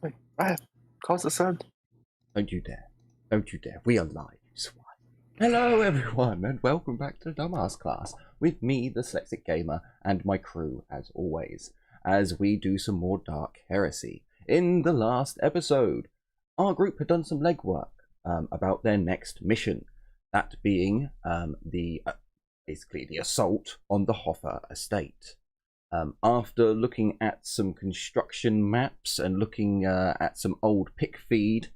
Wait, cause the sun. Don't you dare. Don't you dare. We are live, you swine. Hello everyone, and welcome back to Dumbass Class, with me, the Dyslexic Gamer, and my crew, as always, as we do some more Dark Heresy. In the last episode, our group had done some legwork about their next mission, that being basically the assault on the Hoffer estate. After looking at some construction maps and looking at some old pick feed,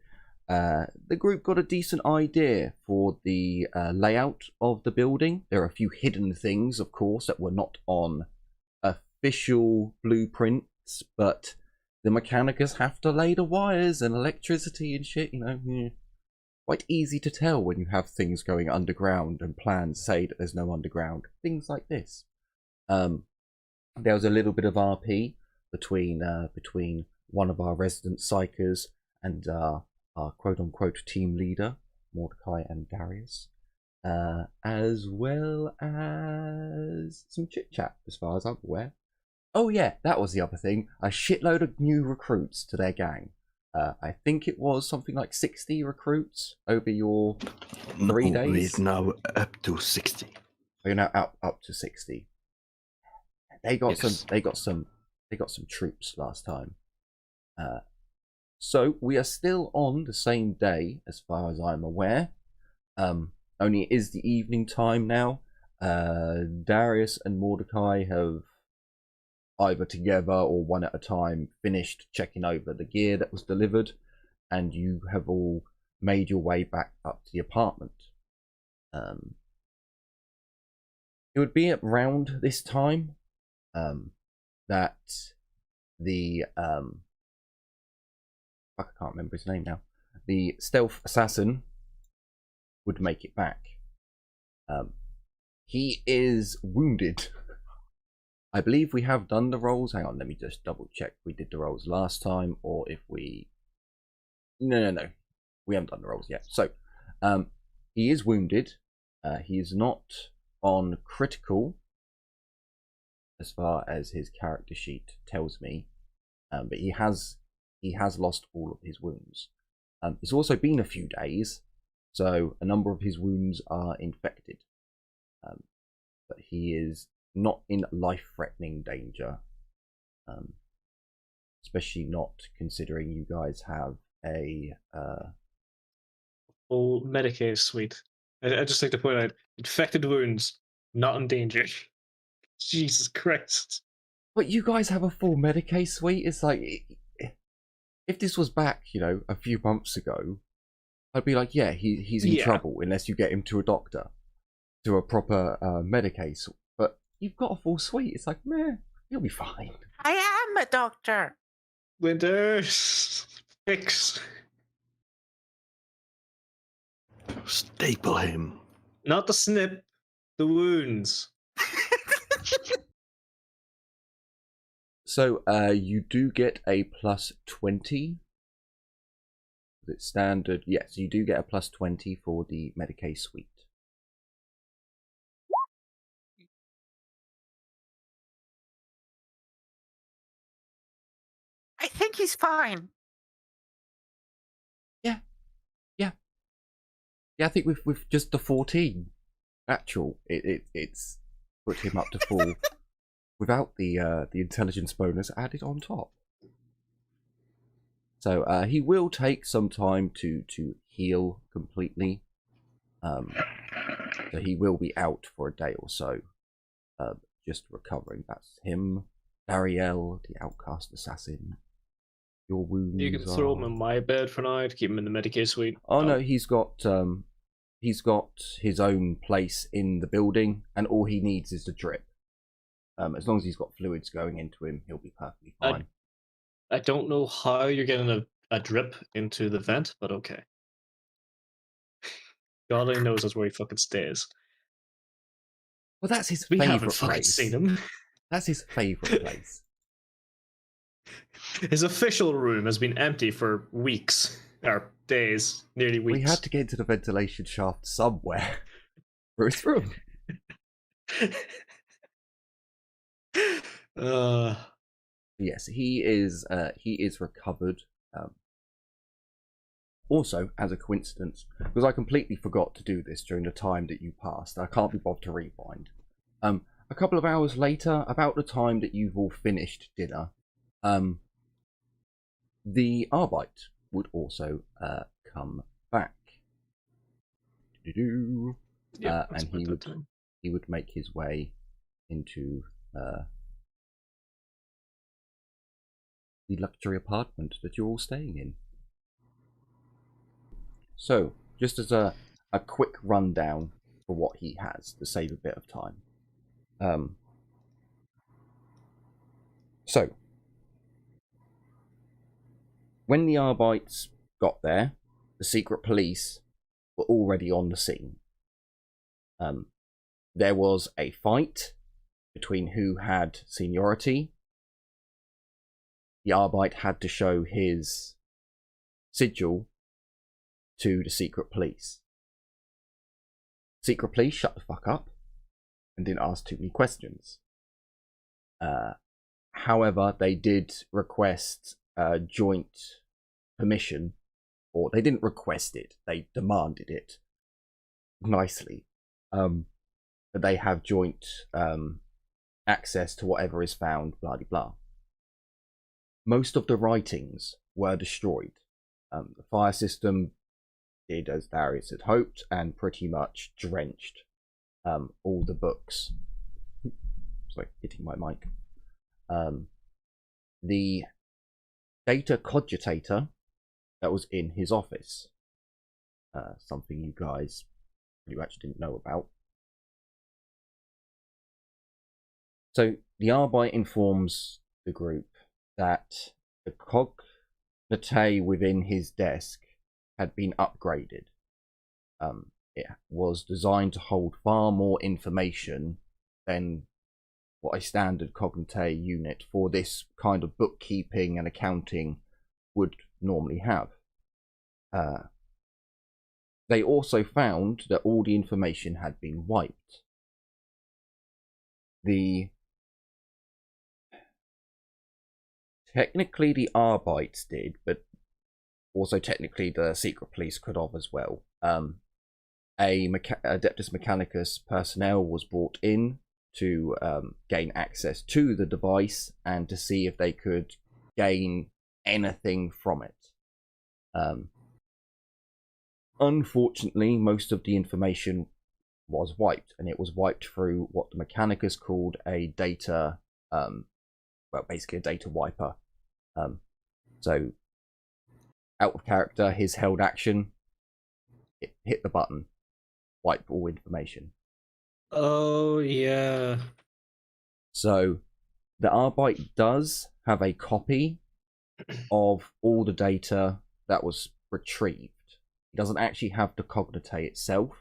the group got a decent idea for the layout of the building. There are a few hidden things, of course, that were not on official blueprints, but the mechanicus have to lay the wires and electricity and shit, you know. Quite easy to tell when you have things going underground and plans say that there's no underground. Things like this. There was a little bit of RP between one of our resident psychers and our quote-unquote team leader, Mordecai and Darius, as well as some chit-chat, as far as I'm aware. Oh yeah, that was the other thing. A shitload of new recruits to their gang. I think it was something like 60 recruits over your 3 days. We're now up to 60. We're now up to 60. They got some troops last time. So we are still on the same day, as far as I'm aware. Only it is the evening time now. Darius and Mordecai have either together or one at a time finished checking over the gear that was delivered, and you have all made your way back up to the apartment. It would be around this time that the I can't remember his name now. The stealth assassin would make it back. He is wounded. I believe we have done the rolls. Hang on, let me just double check. We did the rolls last time, or if we... No. We haven't done the rolls yet. So, he is wounded. He is not on critical, as far as his character sheet tells me, but he has lost all of his wounds. It's also been a few days, so a number of his wounds are infected, but he is not in life-threatening danger, especially not considering you guys have a full Medicaid suite. I just like to point out, infected wounds, not in danger. Jesus Christ. But you guys have a full Medicaid suite? It's like, if this was back, you know, a few months ago, I'd be like, yeah, he's in trouble unless you get him to a doctor, to a proper Medicaid suite. But you've got a full suite. It's like, meh, he'll be fine. I am a doctor. Winters. Fix. Staple him. Not the snip, the wounds. So, you do get a plus 20. Is it standard? Yes, you do get a plus 20 for the Medicaid suite. I think he's fine. Yeah, I think with just the 14 actual, it's put him up to full without the intelligence bonus added on top. So he will take some time to heal completely. So he will be out for a day or so, just recovering. That's him, Ariel, the outcast assassin. Your wounds. You can throw him in my bed for now to keep him in the Medicaid suite. Oh no, he's got his own place in the building, and all he needs is the drip. As long as he's got fluids going into him, he'll be perfectly fine. I don't know how you're getting a drip into the vent, but okay. God only knows that's where he fucking stays. Well, that's his We haven't favourite fucking place. seen him. That's his favourite place. His official room has been empty for weeks. Or days. Nearly weeks. We had to get into the ventilation shaft somewhere. For his room. Yes, he is recovered. Also, as a coincidence, because I completely forgot to do this during the time that you passed, I can't be bothered to rewind. A couple of hours later, about the time that you've all finished dinner, the Arbite would also come back. Yeah, that's And about that time. he would make his way into the luxury apartment that you're all staying in. So, just as a quick rundown for what he has to save a bit of time. So, when the Arbites got there, the secret police were already on the scene. There was a fight between who had seniority. The Arbite had to show his sigil to the secret police. Secret police shut the fuck up and didn't ask too many questions. However, they did request joint permission, or they didn't request it, they demanded it nicely. That they have joint access to whatever is found, blah blah blah. Most of the writings were destroyed. The fire system did as Darius had hoped and pretty much drenched all the books. Sorry, hitting my mic. The data cogitator that was in his office, something you guys pretty much didn't know about. So the Arbite informs the group that the cognate within his desk had been upgraded. It was designed to hold far more information than what a standard cognate unit for this kind of bookkeeping and accounting would normally have. They also found that all the information had been wiped. Technically the Arbites did, but also technically the secret police could have as well. Adeptus Mechanicus personnel was brought in to gain access to the device and to see if they could gain anything from it. Unfortunately, most of the information was wiped, and it was wiped through what the Mechanicus called a data, basically a data wiper. So, out of character, his held action, it hit the button, wipe all information. Oh, yeah. So, the Arbite does have a copy of all the data that was retrieved. It doesn't actually have the cognate itself.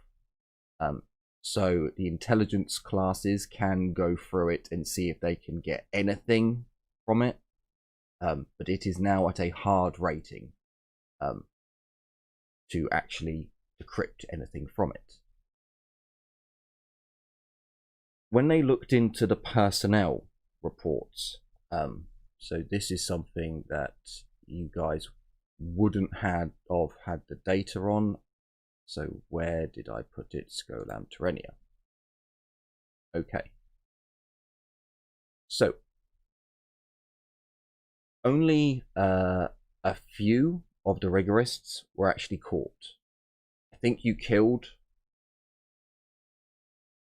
So the intelligence classes can go through it and see if they can get anything from it. But it is now at a hard rating to actually decrypt anything from it. When they looked into the personnel reports, so this is something that you guys wouldn't have had the data on. So where did I put it? Scolam Terrenia. Okay. So only a few of the rigorists were actually caught. I think you killed,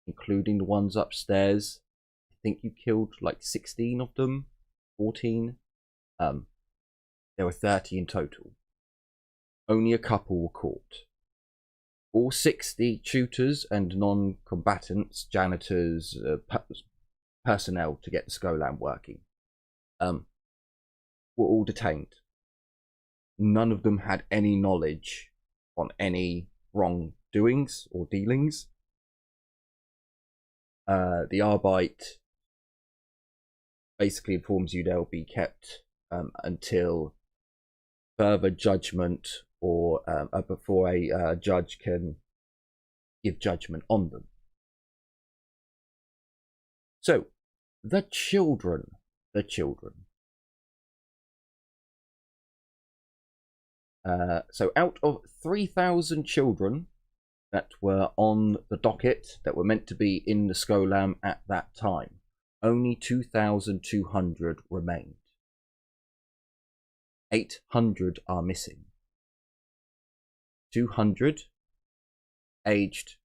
including the ones upstairs, I think you killed like 16 of them, 14. There were 30 in total. Only a couple were caught. All 60 tutors and non-combatants, janitors, personnel to get the Scolan working, were all detained. None of them had any knowledge on any wrongdoings or dealings. The Arbite basically informs you they'll be kept until further judgment, or before a judge can give judgment on them. So, the children. So out of 3,000 children that were on the docket that were meant to be in the Skolam at that time, only 2,200 remained. 800 are missing. 200 aged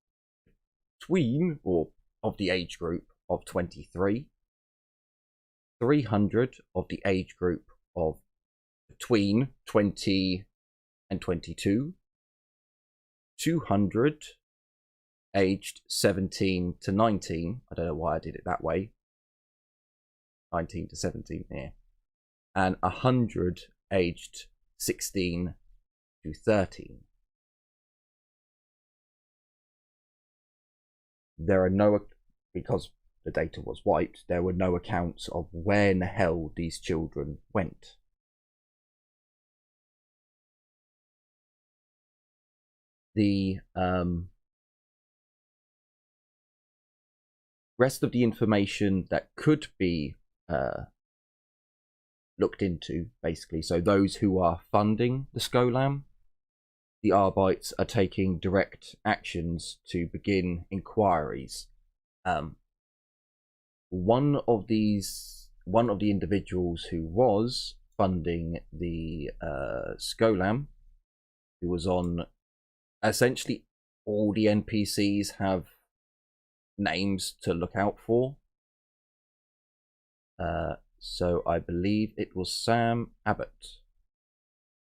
between, or of the age group of 23. 300 of the age group of between 20 and 22. 200 aged 17 to 19. I don't know why I did it that way. 19 to 17 here. And 100 aged 16 to 13. There are no, because the data was wiped, there were no accounts of where in the hell these children went. The rest of the information that could be looked into, basically, so those who are funding the Skolam, the Arbites are taking direct actions to begin inquiries. One of the individuals who was funding the Skolam, who was on, essentially all the NPCs have names to look out for. So I believe it was Sam Abbott.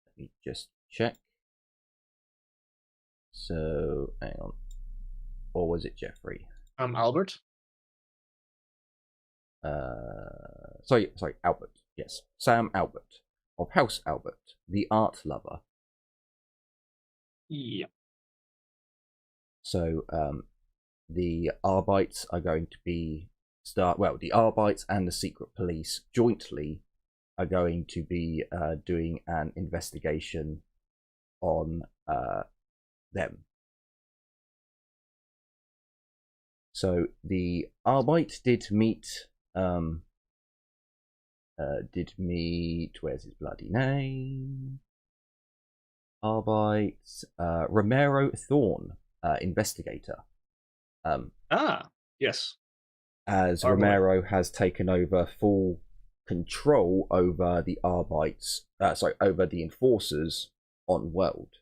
Let me just check. So, hang on. Or was it Jeffrey? Albert? Sorry, Albert. Yes, Sam Albert of House Albert, the art lover. Yeah. So, the Arbites are going to be the Arbites and the secret police jointly are going to be doing an investigation on them. So the Arbite did meet, where's his bloody name? Arbite, Romero Thorne, investigator. Yes. As Romero has taken over full control over the Arbites, over the enforcers on World.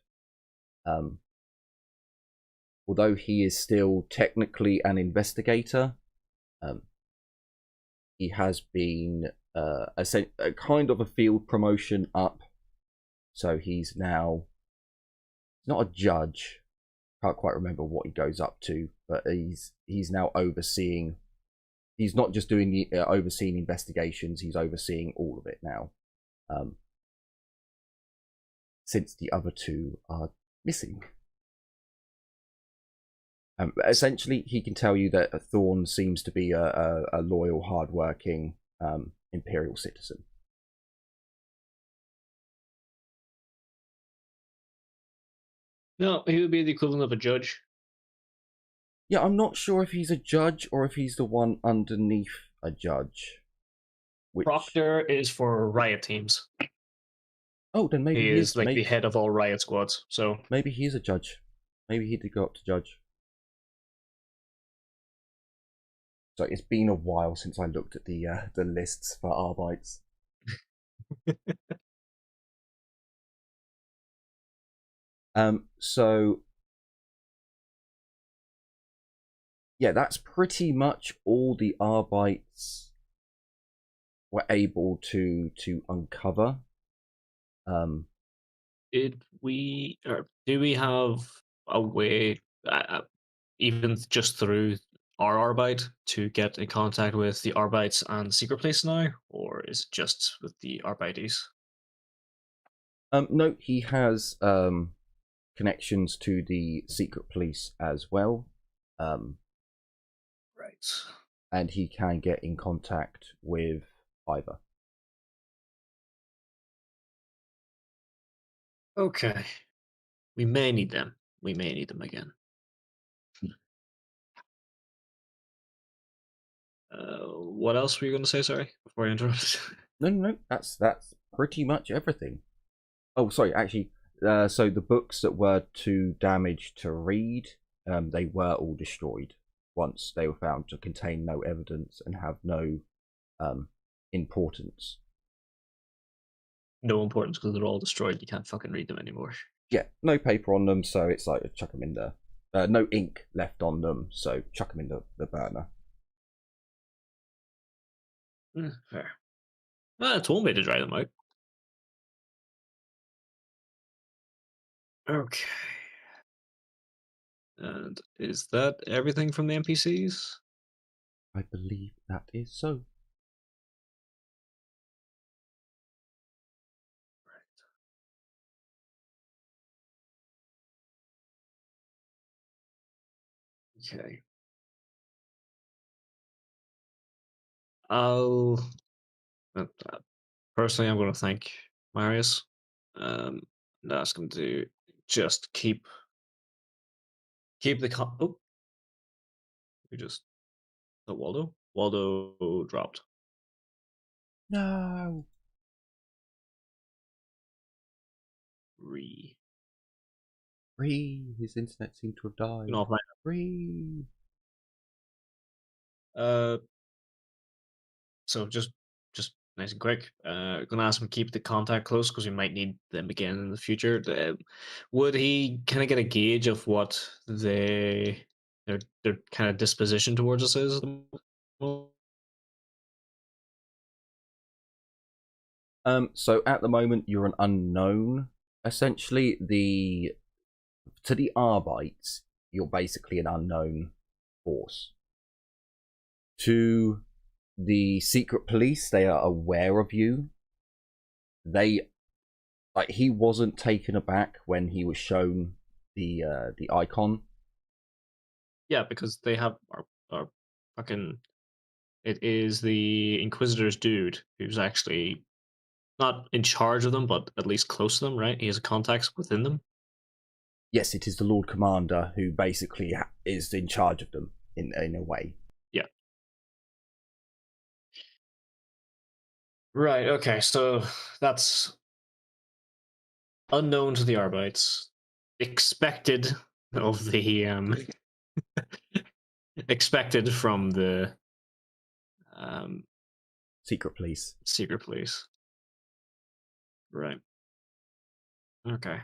Although he is still technically an investigator, he has been a kind of a field promotion up. So he's now not a judge. Can't quite remember what he goes up to, but he's now overseeing. He's not just doing the overseeing investigations. He's overseeing all of it now, since the other two are missing. Essentially, he can tell you that Thorne seems to be a loyal, hard-working Imperial citizen. No, he would be the equivalent of a judge. Yeah, I'm not sure if he's a judge or if he's the one underneath a judge. Proctor is for riot teams. Oh, then maybe he is like the head of all riot squads. So maybe he is a judge. Maybe he did go up to judge. So it's been a while since I looked at the lists for Arbites. So yeah, that's pretty much all the Arbites were able to uncover. Do we have a way, even just through our Arbite, to get in contact with the Arbites and Secret Police now, or is it just with the Arbites? No, he has connections to the Secret Police as well. Right. And he can get in contact with either. Okay. We may need them. We may need them again. What else were you going to say? Sorry, before I interrupted. No. That's pretty much everything. Oh, sorry. Actually, So the books that were too damaged to read, they were all destroyed once they were found to contain no evidence and have no importance. No importance because they're all destroyed. You can't fucking read them anymore. Yeah, no paper on them, so it's like chuck them in the. No ink left on them, so chuck them in the burner. Fair. Well, it's one way to dry them out. Okay. And is that everything from the NPCs? I believe that is so. Okay. I'll personally, I'm going to thank Marius. And ask him to just keep the oh, we just Waldo dropped. No. Free. His internet seemed to have died. No, Free. So just nice and quick. Gonna ask him to keep the contact close because we might need them again in the future. Would he kind of get a gauge of what their kind of disposition towards us is? At the moment? So at the moment you're an unknown. Essentially, to the Arbites, you're basically an unknown force. To the secret police, they are aware of you. He wasn't taken aback when he was shown the icon. Yeah, because they have our fucking. It is the Inquisitor's dude who's actually not in charge of them, but at least close to them, right? He has contacts within them. Yes, it is the Lord Commander who basically is in charge of them in a way. Yeah. Right. Okay. So that's unknown to the Arbites, expected of the expected from the secret police. Secret police. Right. Okay.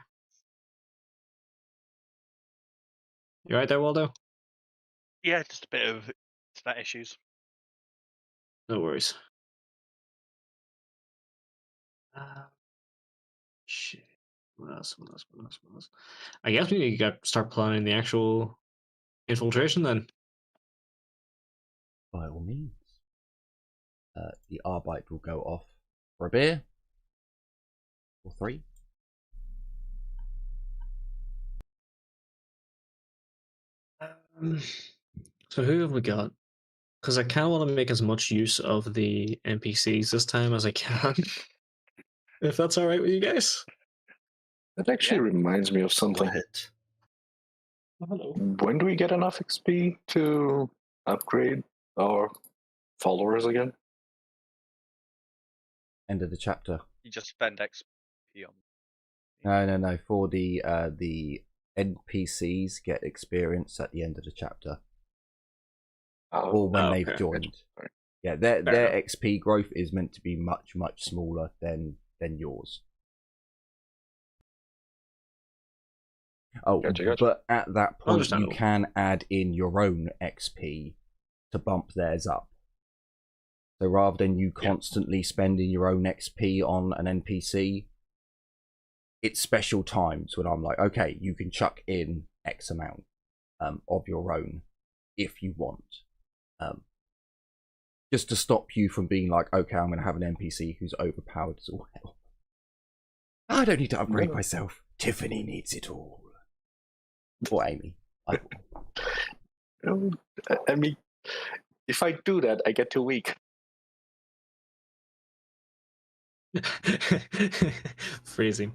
You right there, Waldo? Yeah, just a bit of internet issues. No worries. Shit. What else? I guess we need to start planning the actual infiltration then. By all means. The Arbite will go off for a beer. Or 3. So who have we got? Because I kind of want to make as much use of the NPCs this time as I can. If that's all right with you guys. That actually reminds me of something. Hello. When do we get enough XP to upgrade our followers again? End of the chapter. You just spend XP on. No. For the NPCs get experience at the end of the chapter. Or when they've joined. Yeah, their XP growth is meant to be much smaller than yours. Oh, Gotcha. but at that point you can add in your own XP to bump theirs up. So rather than you constantly spending your own XP on an NPC, it's special times when I'm like, okay, you can chuck in X amount of your own if you want. Just to stop you from being like, okay, I'm going to have an NPC who's overpowered as well. I don't need to upgrade myself. Tiffany needs it all. Or Amy. I mean, if I do that, I get too weak. Freezing.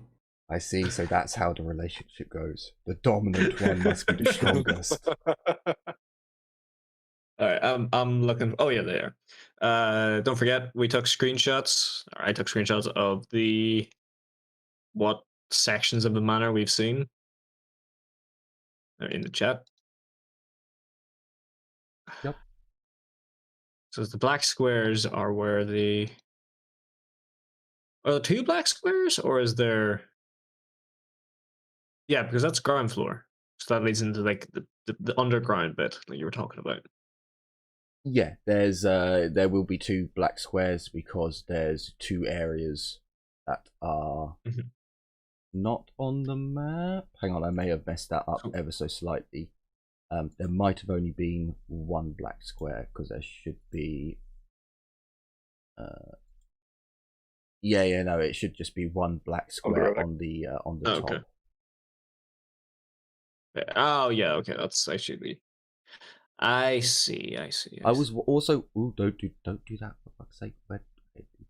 I see, so that's how the relationship goes. The dominant one must be the strongest. All right, I'm looking. Oh yeah, there. Don't forget, we took screenshots. I took screenshots of what sections of the manor we've seen. They're in the chat. Yep. So the black squares are where the... Are there 2 black squares, or is there... Yeah, because that's ground floor. So that leads into like the underground bit that you were talking about. Yeah, there will be 2 black squares because there's 2 areas that are not on the map. Hang on, I may have messed that up ever so slightly. There might have only been 1 black square because there should be. Yeah, no, it should just be 1 black square on the top. Okay. Oh yeah, okay, that's actually. I see. I was also. Ooh, don't do that for fuck's sake.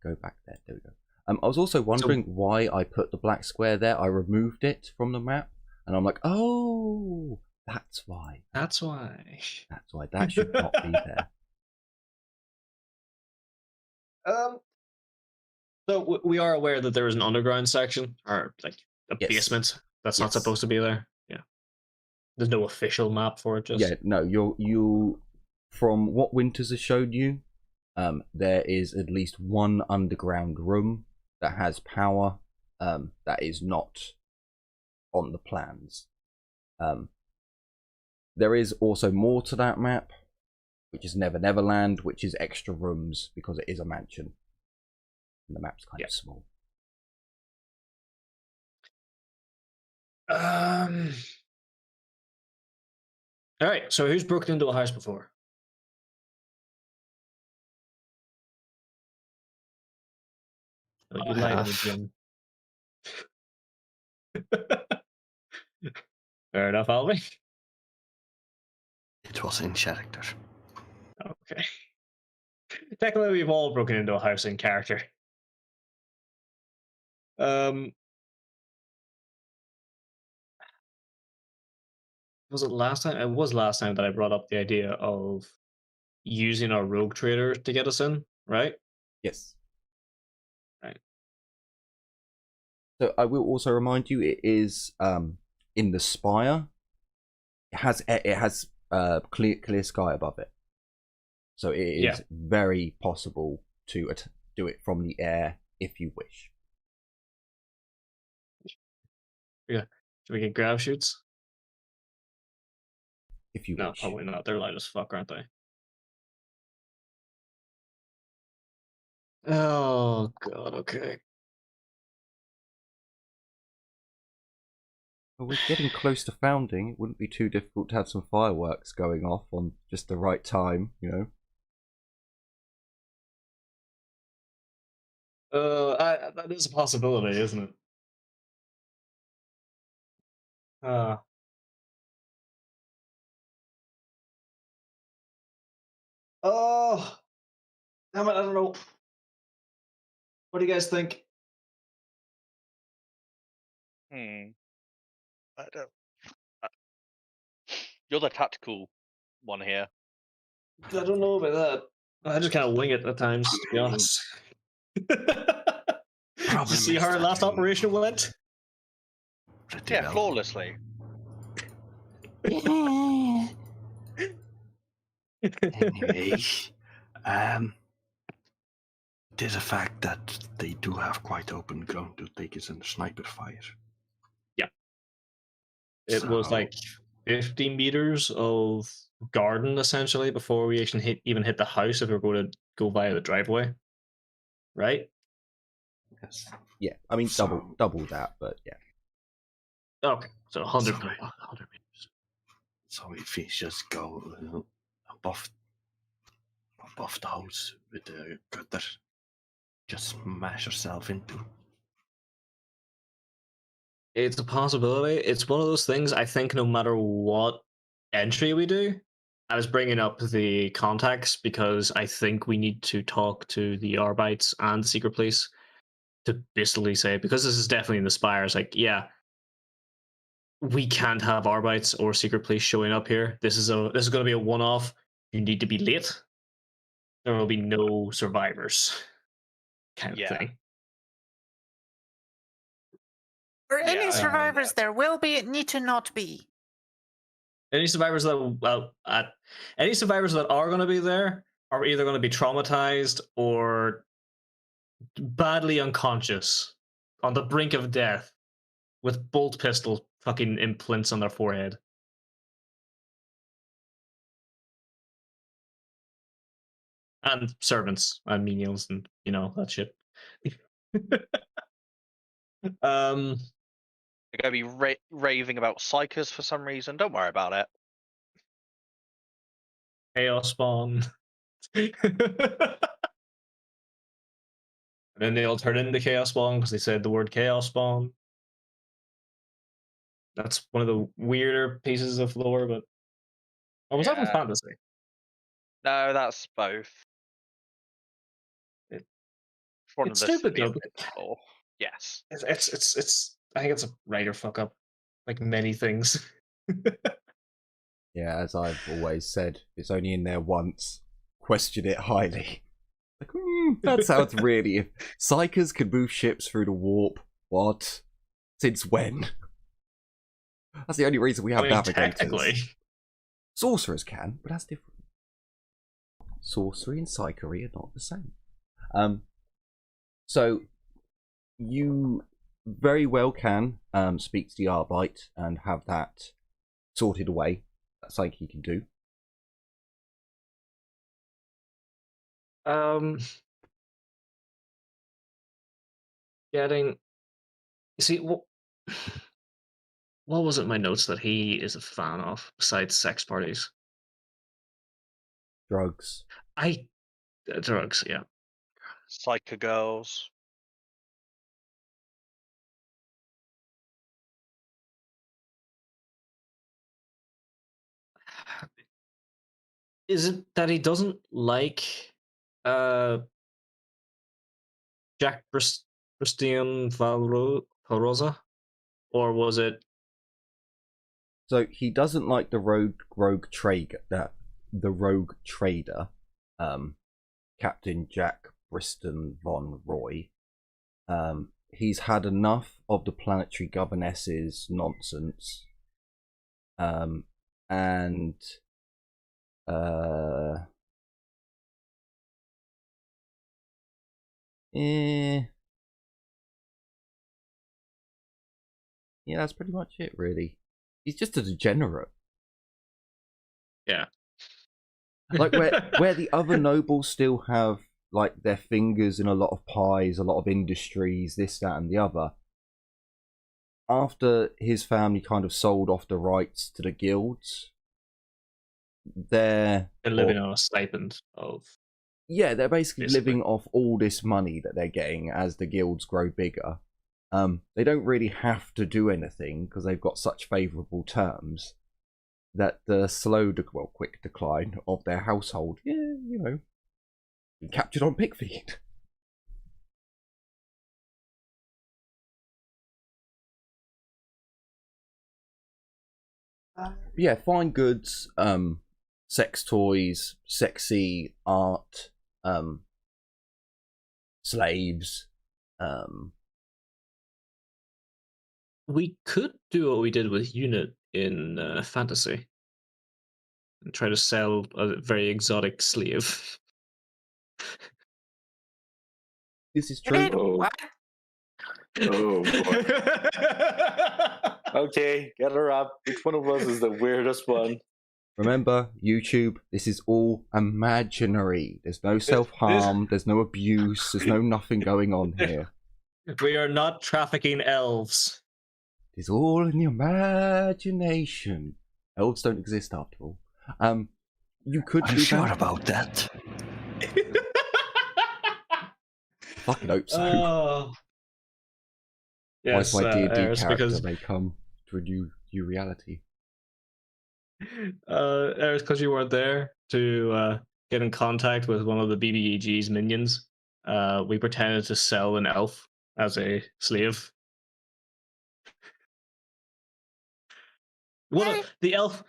Go back there. There we go. I was also wondering why I put the black square there. I removed it from the map, and I'm like, oh, that's why. That's why. That's why that should not be there. So we are aware that there is an underground section, or like a basement that's not supposed to be there. Yeah. There's no official map for it. Just no. You from what Winters has showed you, there is at least 1 underground room that has power. That is not on the plans. There is also more to that map, which is Never Neverland, which is extra rooms because it is a mansion, and the map's kind of small. All right. So who's broken into a house before? Oh, you lied on the gym. Fair enough, Alvin. It was in character. Okay. Technically, we've all broken into a house in character. Was it last time? It was last time that I brought up the idea of using our rogue trader to get us in, right? Yes. Right. So I will also remind you, it is in the spire. It has clear sky above it, so it is very possible to do it from the air if you wish. Yeah. Should we get grab shoots? If you No, wish. probably not. They're light as fuck, aren't they? Oh god. Okay. Well, we're getting close to founding. It wouldn't be too difficult to have some fireworks going off on just the right time, you know. That is a possibility, isn't it? Oh, damn it! I don't know. What do you guys think? I don't. You're the tactical one here. I don't know about that. I just kind of wing it at times, to be honest. Did you see how our last operation went? Yeah, flawlessly. Anyway, there's a fact that they do have quite open ground to take us under sniper fire. Yeah. It was like 50 meters of garden, essentially, before we actually even hit the house if we were going to go via the driveway. Right? Yes. Yeah, I mean, double that, but yeah. Okay, so 100 meters. So if we just go above the house with the cutter, just smash yourself into. It's a possibility. It's one of those things, I think no matter what entry we do, I was bringing up the contacts because I think we need to talk to the Arbites and the Secret Police to basically say, because this is definitely in the Spires, like, yeah, we can't have Arbites or Secret Police showing up here. This is going to be a one-off. You need to be late. There will be no survivors, kind of thing. Or any Yeah, survivors there will be need to not be. Any survivors that any survivors that are going to be there are either going to be traumatized or badly unconscious, on the brink of death, with bolt pistol fucking imprints on their forehead. And servants and menials and that shit. They're going to be raving about psychers for some reason. Don't worry about it. Chaos spawn. And then they all turn into chaos spawn because they said the word chaos spawn. That's one of the weirder pieces of lore, but was that from Yeah. fantasy? No, that's both. It- It's one it's of the stupid though. bits of lore. Yes. It's I think it's a writer fuck up, like many things. Yeah, as I've always said, if it's only in there once, question it highly. Like, that sounds really... If psychers can move ships through the warp, what? Since when? That's the only reason we have navigators. Technically. Sorcerers can, but that's different. Sorcery and psychery are not the same. So, you very well can speak to the Arbite and have that sorted away. That's something you can do. Getting... See, what was it in my notes that he is a fan of, besides sex parties? Drugs. Drugs, yeah. Psycho girls. Is it that he doesn't like Jack Christian Valrosa? Or was it... So he doesn't like the rogue trader, Captain Jack Briston von Roy. He's had enough of the planetary governess's nonsense. Yeah, that's pretty much it, really. He's just a degenerate. Yeah. Like where the other nobles still have like their fingers in a lot of pies, a lot of industries, this, that, and the other. After his family kind of sold off the rights to the guilds, they're living on a stipend of... Yeah, they're basically Basically. living off all this money that they're getting as the guilds grow bigger. They don't really have to do anything because they've got such favourable terms that the quick decline of their household, been captured on pig feed. Yeah, fine goods, sex toys, sexy art, slaves. We could do what we did with Unit in Fantasy and try to sell a very exotic slave. This is true. Wait, Oh. what? Oh boy. Okay, get her up. Which one of us is the weirdest one? Remember, YouTube, this is all imaginary. There's no self-harm, there's no abuse, there's no nothing going on here. We are not trafficking elves. It's all in the imagination. Elves don't exist after all. You could I'm do sure that. about that. Fucking hope so. Yes, Why my D&D Eris, character because may come to a new reality. Eris, because you weren't there to get in contact with one of the BBEG's minions, we pretended to sell an elf as a slave. The elf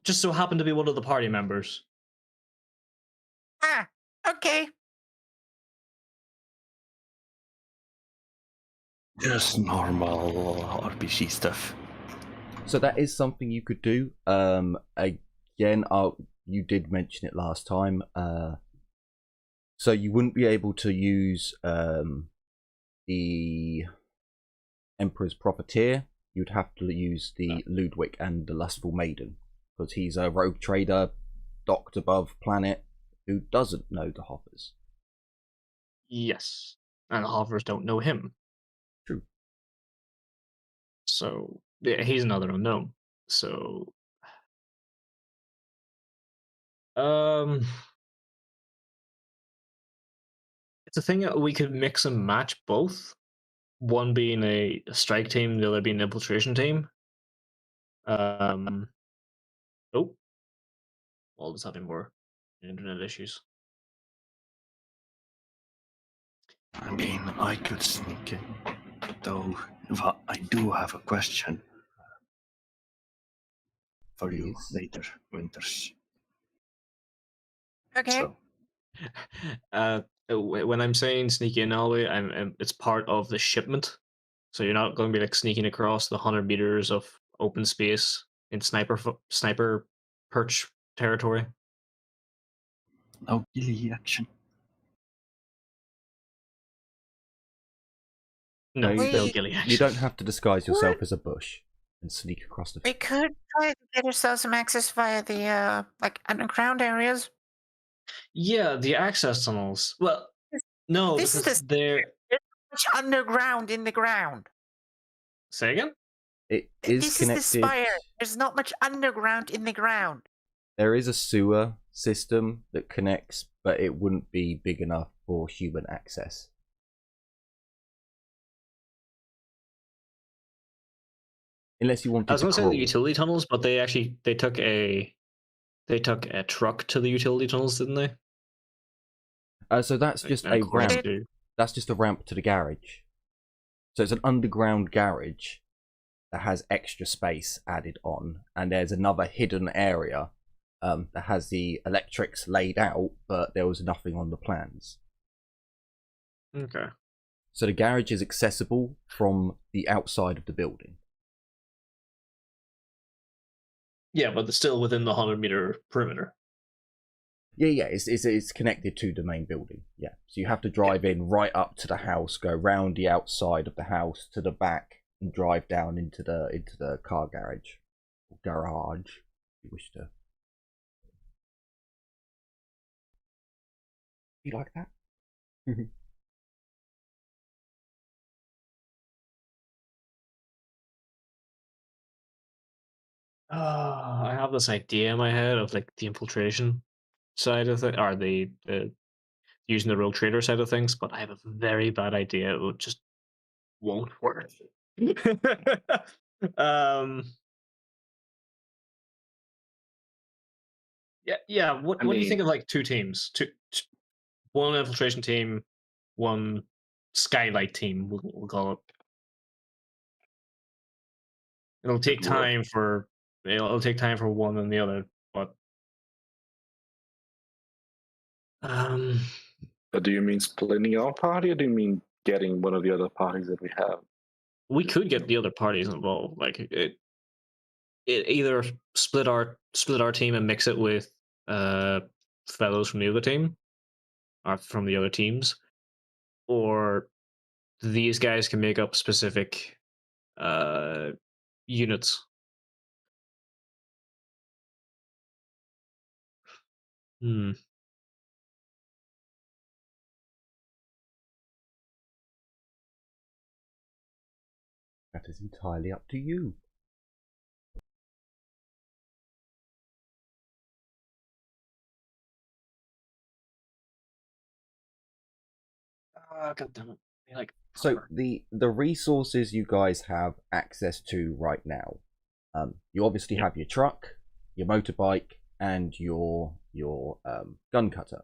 just so happened to be one of the party members. Ah, okay. Just normal RPG stuff. So that is something you could do. Again, you did mention it last time. So you wouldn't be able to use the Emperor's Profiteer. You'd have to use the Ludwig and the Lustful Maiden, because he's a rogue trader docked above planet who doesn't know the Hoppers. Yes. And the Hoppers don't know him. True. So, yeah, he's another unknown. So, it's a thing that we could mix and match both. One being a strike team, the other being an infiltration team. Oh, all this having more internet issues. I mean, I could sneak in, though. I do have a question for you Please. later, Winters. Okay. So, When I'm saying sneak in, Alway, it's part of the shipment. So you're not going to be like sneaking across the 100 meters of open space in sniper perch territory. no ghillie action. No, No, you no don't. ghillie You action. don't have to disguise yourself as a bush and sneak across the. We could try to get ourselves some access via the like underground areas. Yeah, the access tunnels. Well, no, This is because the they're. much underground in the ground. Say again? It is This connected. is the spire. There's not much underground in the ground. There is a sewer system that connects, but it wouldn't be big enough for human access. Unless you wanted I was to going to say crawl. the utility tunnels, but they took a truck to the utility tunnels, didn't they? So that's just And a according ramp. to- That's just a ramp to the garage. So it's an underground garage that has extra space added on, and there's another hidden area that has the electrics laid out, but there was nothing on the plans. Okay. So the garage is accessible from the outside of the building. Yeah, but it's still within the 100-meter perimeter. Yeah, it's connected to the main building. Yeah, so you have to drive in right up to the house, go round the outside of the house to the back, and drive down into the car garage, or garage, if you wish to. You like that? I have this idea in my head of like the infiltration side of it, or the using the rogue trader side of things, but I have a very bad idea. It just won't work. um. Yeah. What do you think of like two teams? One infiltration team, one skylight team. We'll call it. It'll take time for one and the other, but But do you mean splitting our party, or do you mean getting one of the other parties that we have? we could get the other parties involved. Like it either split our team and mix it with fellows from the other team or from the other teams, or these guys can make up specific units. That is entirely up to you. God damn it. Like So the resources you guys have access to right now, you obviously have your truck, your motorbike, and your gun cutter.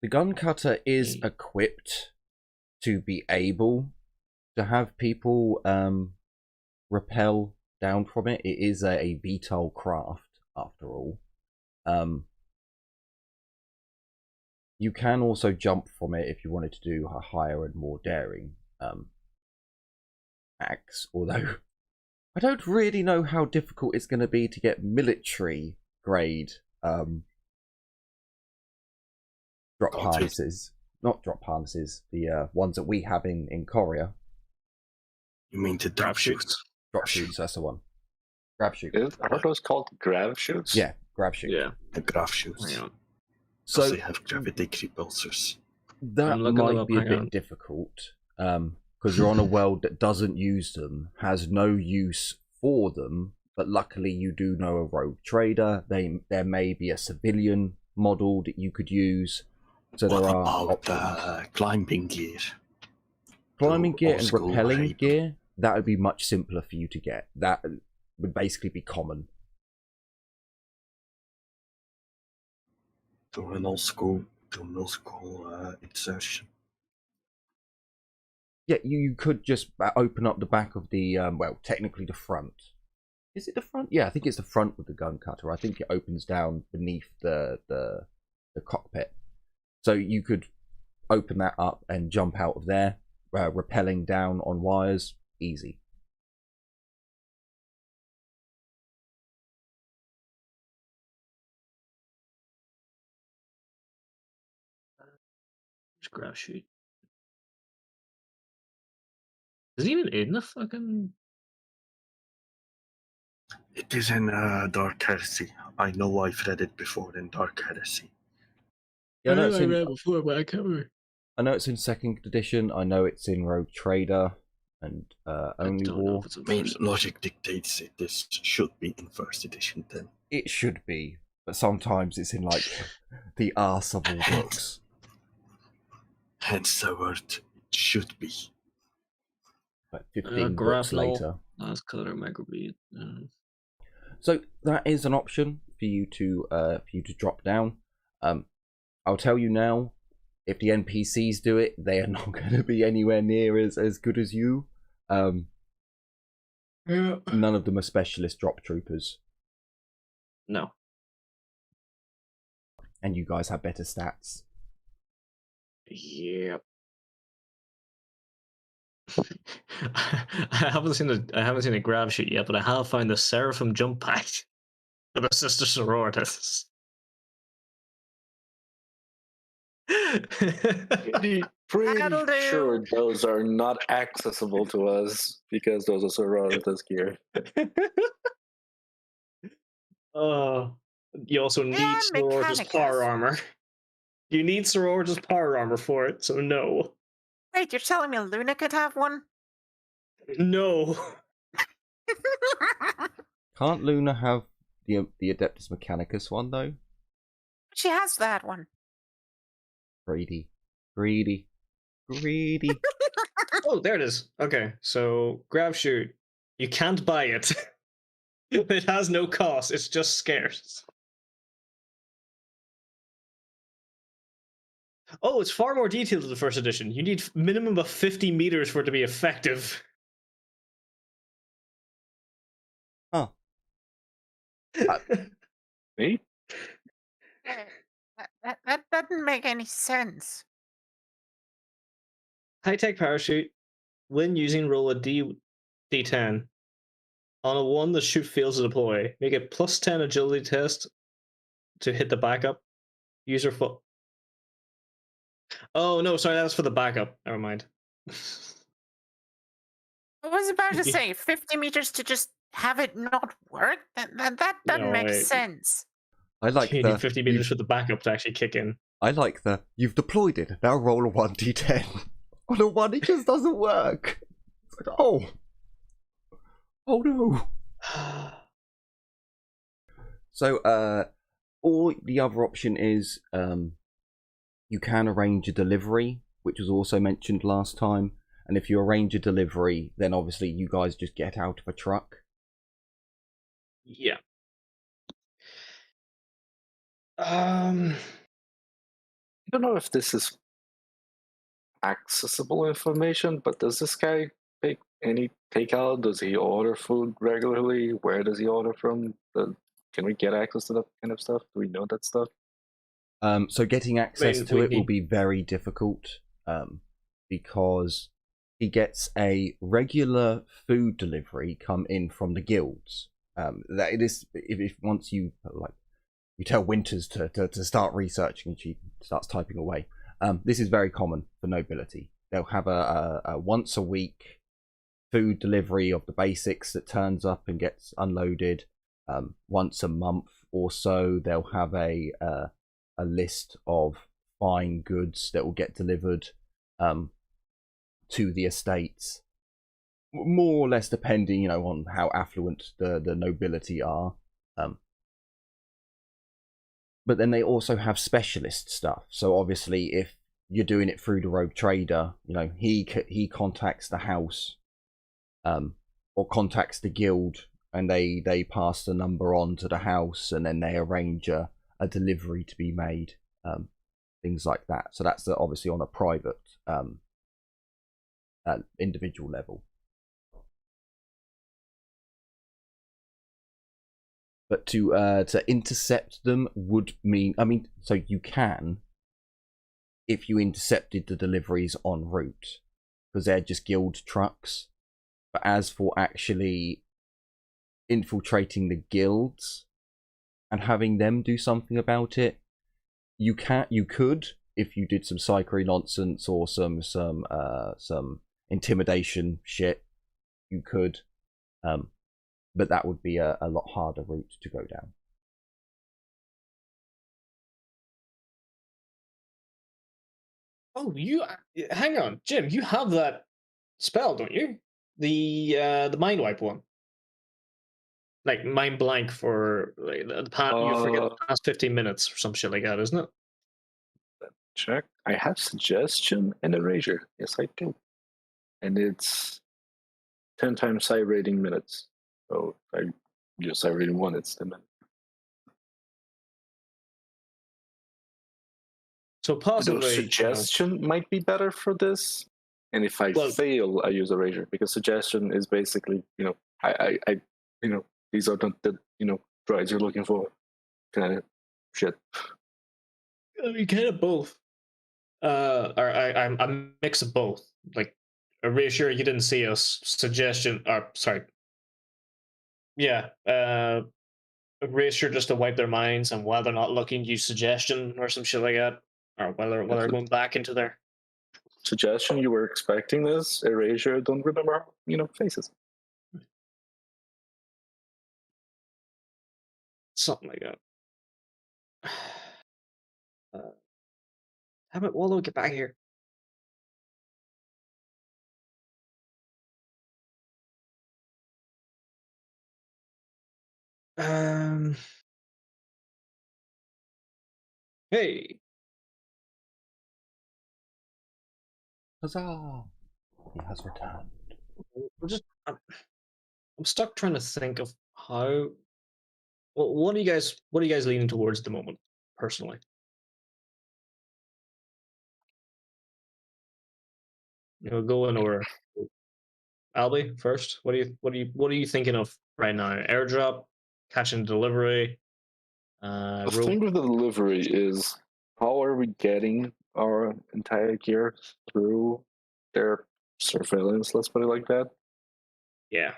The gun cutter is equipped to be able to have people rappel down from it. It is a VTOL craft, after all. You can also jump from it if you wanted to do a higher and more daring axe, although I don't really know how difficult it's going to be to get military grade drop harnesses. Not drop harnesses, the ones that we have in Korea. You mean the drop shoots? Drop shoots, that's the one. Grab shoot. Are those called grav shoots? Yeah, grab shoot. Yeah. The graph shoots. Hang on. So So they have gravity repulsors. that I'm looking them might up, be a hang bit on. difficult, because you're on a world that doesn't use them, has no use for them, but luckily you do know a rogue trader. There may be a civilian model that you could use. So What there are about options. climbing gear? Climbing the gear old and school rappelling hype? gear, that would be much simpler for you to get. That would basically be common. To an old school insertion. Yeah, you could just open up the back of the, well, technically the front. Is it the front? Yeah, I think it's the front with the gun cutter. I think it opens down beneath the cockpit. So you could open that up and jump out of there, rappelling down on wires. Easy. Just grab shoot. Is it even in the fucking? It is in Dark Heresy. I know I've read it before in Dark Heresy. Yeah, I know it's in, before, but I can't remember. I know it's in 2nd edition. I know it's in Rogue Trader and Only don't know War. if it's in I mean, first. logic dictates it. This should be in 1st edition then. It should be, but sometimes it's in like the arse of all books. Hence the word it should be. Like 15 books grapnel. later. Last color microbead. So that is an option for you to drop down. I'll tell you now, if the NPCs do it, they are not going to be anywhere near as good as you. None of them are specialist drop troopers, No. and you guys have better stats. Yep. I haven't seen a grab shoot yet, but I have found the Seraphim jump pack for the Sister Sororitas. Pretty That'll do. sure those are not accessible to us because those are Sororitas gear. You also need Yeah, Sororitas Mechanicus. power armor. You need Sororitas power armor for it, so no. Wait, you're telling me Luna could have one? No. Can't Luna have the Adeptus Mechanicus one though? She has that one. Greedy. Oh, there it is. Okay, so grab shoot. You can't buy it. It has no cost, it's just scarce. Oh, it's far more detailed than the 1st edition. You need minimum of 50 meters for it to be effective. Huh. Me? That doesn't make any sense. High-tech parachute. When using, roll a D10. On a 1, the chute fails to deploy. Make a +10 agility test to hit the backup. User foot. Oh, no, sorry, that's for the backup. Never mind. I was about to say 50 meters to just have it not work? That doesn't No, make wait. sense. I like You the need 50 meters for the backup to actually kick in. I like the you've deployed it. Now roll a 1d10. On a 1 it just doesn't work. It's like, oh no. So or the other option is you can arrange a delivery, which was also mentioned last time. And if you arrange a delivery, then obviously you guys just get out of a truck. Yeah. I don't know if this is accessible information, but does this guy take any takeout? Does he order food regularly? Where does he order from? Can we get access to that kind of stuff? Do we know that stuff? So getting access Wait, to it will need- be very difficult because he gets a regular food delivery come in from the guilds. That it is if once you like you tell Winters to start researching and she starts typing away. This is very common for nobility. They'll have a once a week food delivery of the basics that turns up and gets unloaded. Once a month or so, they'll have a list of fine goods that will get delivered to the estates, more or less depending, on how affluent the nobility are. But then they also have specialist stuff. So obviously, if you're doing it through the rogue trader, he contacts the house, or contacts the guild, and they pass the number on to the house, and then they arrange a delivery to be made, things like that. So that's obviously on a private, individual level. But to intercept them would mean, so you can, if you intercepted the deliveries en route, because they're just guild trucks. But as for actually infiltrating the guilds and having them do something about it, you could, if you did some psychery nonsense or some intimidation shit, you could, but that would be a lot harder route to go down. Oh, hang on, Jim. You have that spell, don't you? The mind wipe one, like mind blank for like the past. You forget the past 15 minutes or some shit like that, isn't it? Check. I have suggestion and erasure. Yes, I do. And it's 10 times high rating minutes. So I use high rating 1, it's 10 minutes. So possibly, So suggestion might be better for this. And if I fail, I use erasure, because suggestion is basically, I these are not the, droids you're looking for, kind of shit. I mean, kind of both. Or I'm a mix of both. Like, reassure you didn't see us. Suggestion, or sorry. Yeah. Reassure just to wipe their minds, and while they're not looking, use suggestion or some shit like that, or while they're going back into their suggestion. You were expecting this. Erasure, don't remember, faces. Something like that. How about Waldo get back here? Hey. Huzzah! He has returned. I'm stuck trying to think of how. Well, what are you guys leaning towards at the moment, personally? Go in order. Albie first. What are you thinking of right now? Airdrop, catch and delivery. The thing with the delivery is, how are we getting our entire gear through their surveillance? Let's put it like that. Yeah.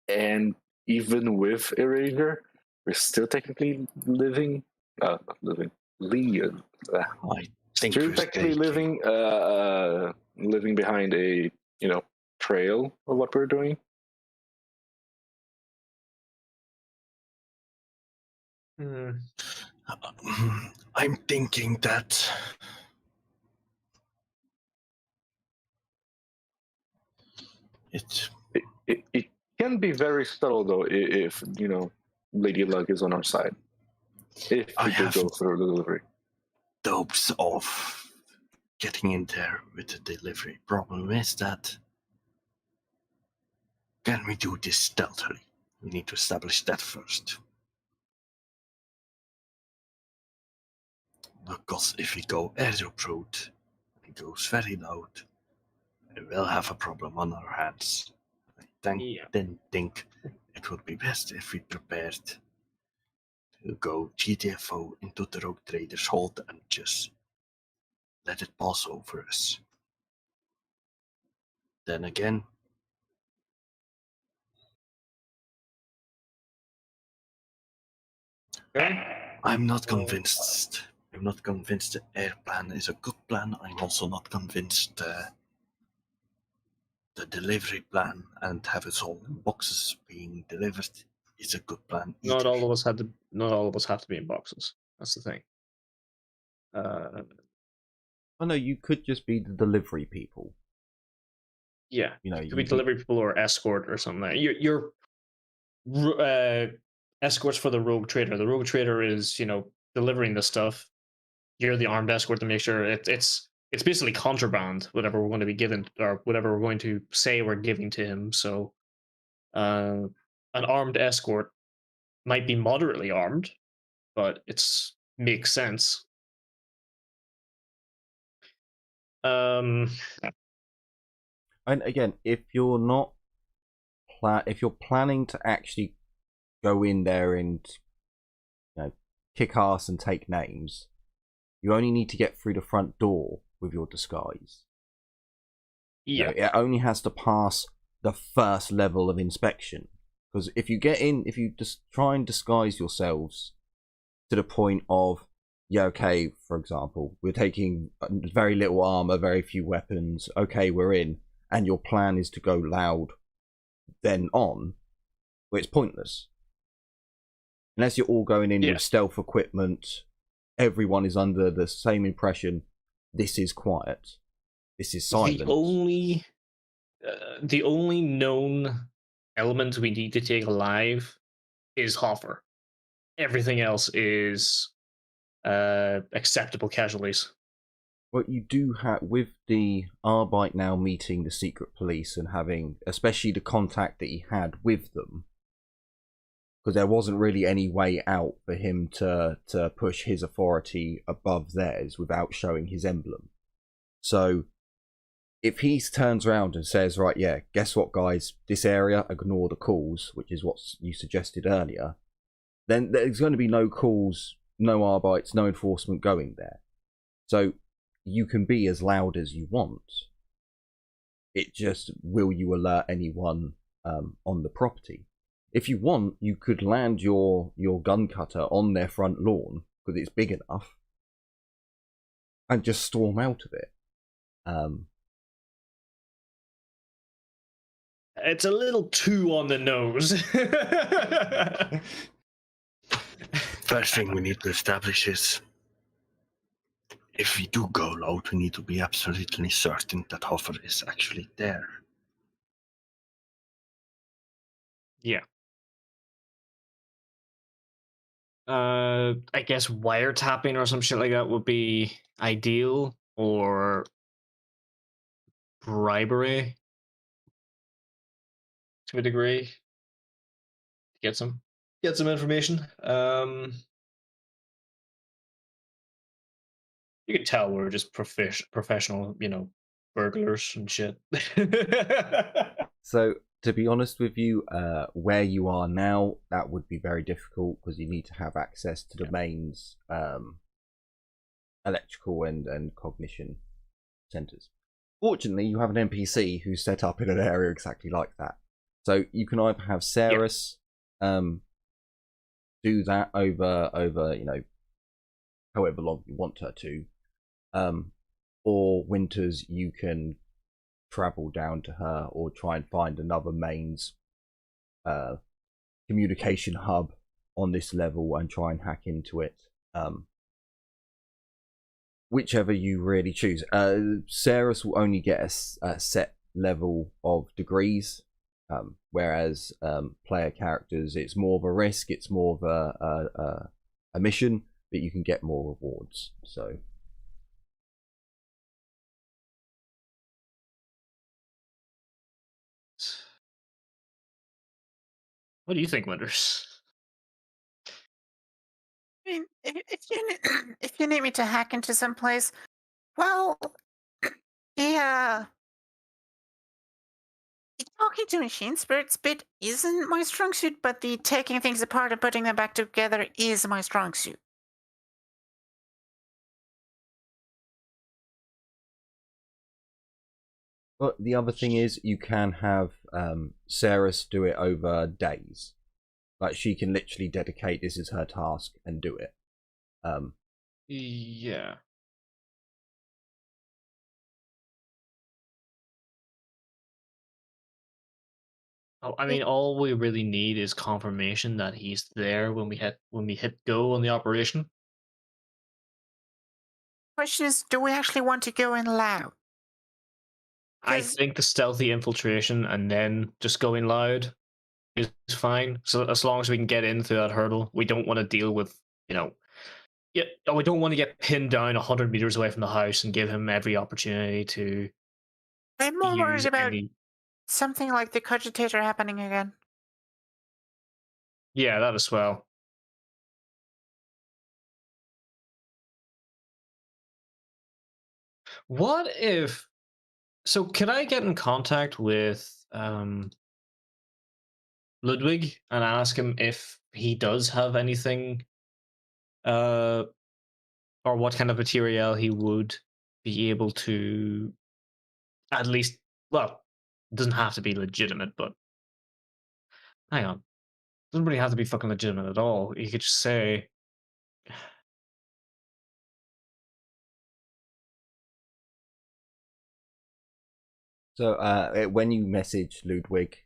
And even with erasure, we're still technically living. I think still technically living behind a trail of what we're doing. I'm thinking that it can be very subtle, though, if Lady Luck is on our side. If we do go through the delivery. Dopes of getting in there with the delivery. Problem is that, can we do this stealthily? We need to establish that first. Because if we go airdrop route, it goes very loud, we will have a problem on our hands. I didn't think it would be best if we prepared go GTFO into the Rogue Trader's hold and just let it pass over us. Then again, I'm not convinced. I'm not convinced the air plan is a good plan. I'm also not convinced the delivery plan and have it all in boxes being delivered is a good plan either. Not all of us have to be in boxes. That's the thing. Oh no, you could just be the delivery people. Yeah, you know, it could be delivery people or escort or something. You're escorts for the rogue trader. The rogue trader is, delivering the stuff. You're the armed escort to make sure it's basically contraband, whatever we're going to be given or whatever we're going to say we're giving to him. So, an armed escort might be moderately armed, but makes sense. And again, if you're planning to actually go in there and kick ass and take names, you only need to get through the front door with your disguise. Yeah, it only has to pass the first level of inspection. Because if you just try and disguise yourselves to the point of, okay, for example, we're taking very little armor, very few weapons, okay, we're in, and your plan is to go loud, then on, well, it's pointless. Unless you're all going in with stealth equipment, everyone is under the same impression, this is quiet, this is silent. The only known element we need to take alive is Hoffer. Everything else is acceptable casualties. What you do have with the Arbite now meeting the secret police and having, especially the contact that he had with them, because there wasn't really any way out for him to push his authority above theirs without showing his emblem. So if he turns around and says, right, yeah, guess what, guys, this area, ignore the calls, which is what you suggested earlier, then there's going to be no calls, no Arbites, no enforcement going there. So you can be as loud as you want. It just, will you alert anyone on the property? If you want, you could land your gun cutter on their front lawn, because it's big enough, and just storm out of it. It's a little too on the nose. First thing we need to establish is, if we do go loud, we need to be absolutely certain that Hoffer is actually there. Yeah. I guess wiretapping or some shit like that would be ideal, or bribery to a degree. Get some information. You can tell we're just professional, burglars and shit. So, to be honest with you, where you are now, that would be very difficult because you need to have access to the mains electrical and cognition centers. Fortunately, you have an NPC who's set up in an area exactly like that. So you can either have Ceres do that over however long you want her to, or Winters, you can travel down to her or try and find another mains communication hub on this level and try and hack into it. Whichever you really choose. Ceres will only get a set level of degrees, whereas player characters, it's more of a risk, it's more of a mission, but you can get more rewards. So what do you think, Winters? I mean, if you need me to hack into some place, well, he Talking to machine spirits bit isn't my strong suit, but the taking things apart and putting them back together is my strong suit. But the other thing is, you can have Sarah's do it over days. Like, she can literally dedicate this as her task and do it. Yeah. Oh, I mean, all we really need is confirmation that he's there when we hit go on the operation. Question is, do we actually want to go in loud? I 'Cause- think the stealthy infiltration and then just going loud is fine. So as long as we can get in through that hurdle, we don't want to deal with, yeah, we don't want to get pinned down 100 meters away from the house and give him every opportunity to I'm more worried use about any. something like the cogitator happening again. Yeah, that as well. What if? So, can I get in contact with Ludwig and ask him if he does have anything, or what kind of material he would be able to at least? Well, it doesn't have to be legitimate, but hang on, it doesn't really have to be fucking legitimate at all. You could just say, So when you message Ludwig,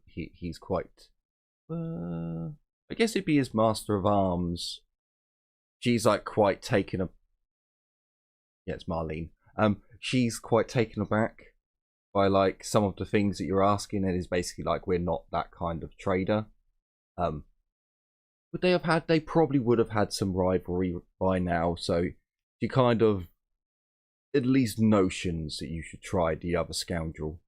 he's quite. I guess it'd be his Master of Arms. She's like quite taken a. Yeah, it's Marlene. She's quite taken aback by like some of the things that you're asking, and is basically like, we're not that kind of trader. Would they have had? They probably would have had some rivalry by now. So she kind of at least notions that you should try the other scoundrel.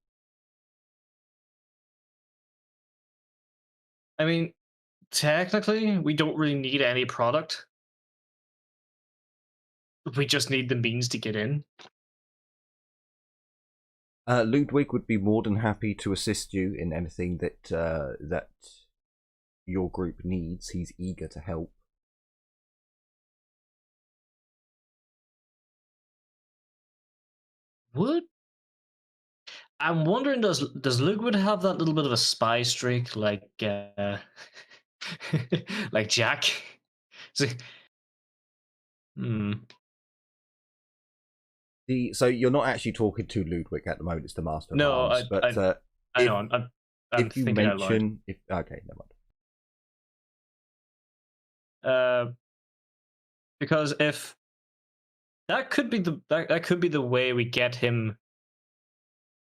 I mean, technically, we don't really need any product. We just need the means to get in. Ludwig would be more than happy to assist you in anything that that your group needs. He's eager to help. I'm wondering, does Ludwig have that little bit of a spy streak like like Jack? So, So you're not actually talking to Ludwig at the moment. It's the Master of No, Arms. I know. I'm if you thinking out loud. mention, okay, never mind. Because if that could be the way we get him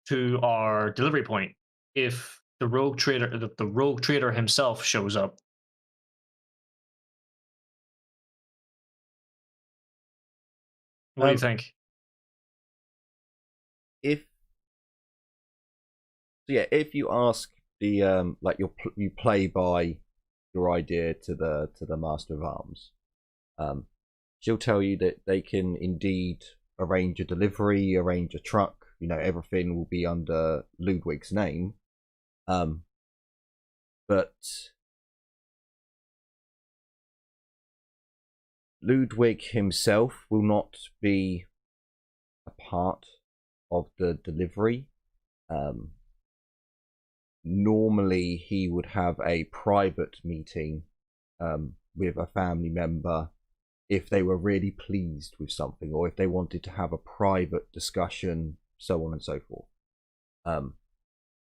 to our delivery point, if the rogue trader himself shows up. What do you think? If you ask the like you play by your idea to the Master of Arms, she'll tell you that they can indeed arrange a delivery, arrange a truck. Everything will be under Ludwig's name. But Ludwig himself will not be a part of the delivery. Normally, he would have a private meeting with a family member if they were really pleased with something, or if they wanted to have a private discussion, so on and so forth.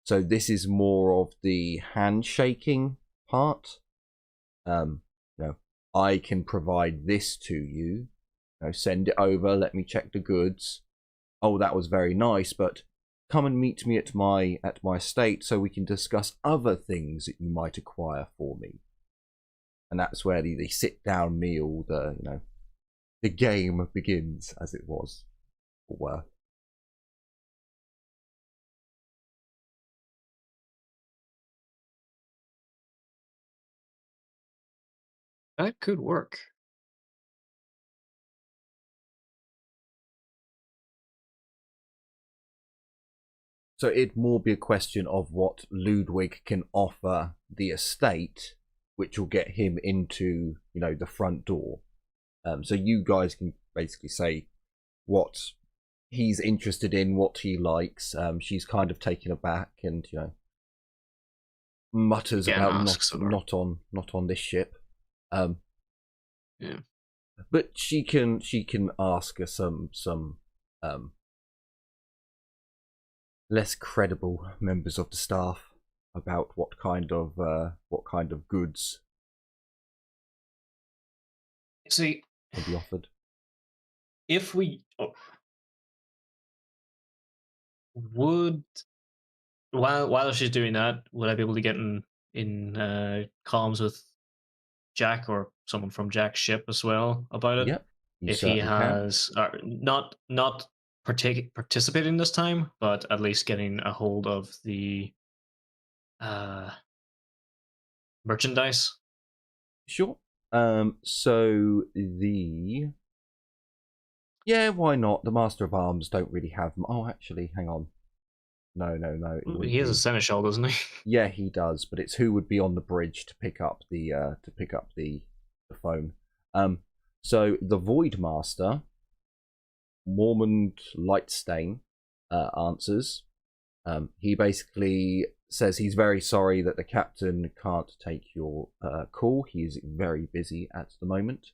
So this is more of the handshaking part. I can provide this to you. Send it over. Let me check the goods. Oh, that was very nice, but come and meet me at my estate so we can discuss other things that you might acquire for me. And that's where the sit down meal, the game begins, as it was, or were. That could work. So it'd more be a question of what Ludwig can offer the estate, which will get him into, you know, the front door. So you guys can basically say what he's interested in, what he likes. She's kind of taken aback and, you know, mutters about not on this ship. Yeah. But she can ask her some less credible members of the staff about what kind of goods See, can be offered. if we would, while she's doing that, would I be able to get in comms with Jack or someone from Jack's ship as well about it? Yep, if he has not participating this time, but at least getting a hold of the merchandise. Sure. So why not? The Master of Arms don't really have them. Oh, actually, hang on. No. He has a seneschal, doesn't he? Yeah, he does. But it's who would be on the bridge to pick up the phone. So the Void Master, Mormont Lightstain, answers. He basically says he's very sorry that the captain can't take your call. He is very busy at the moment.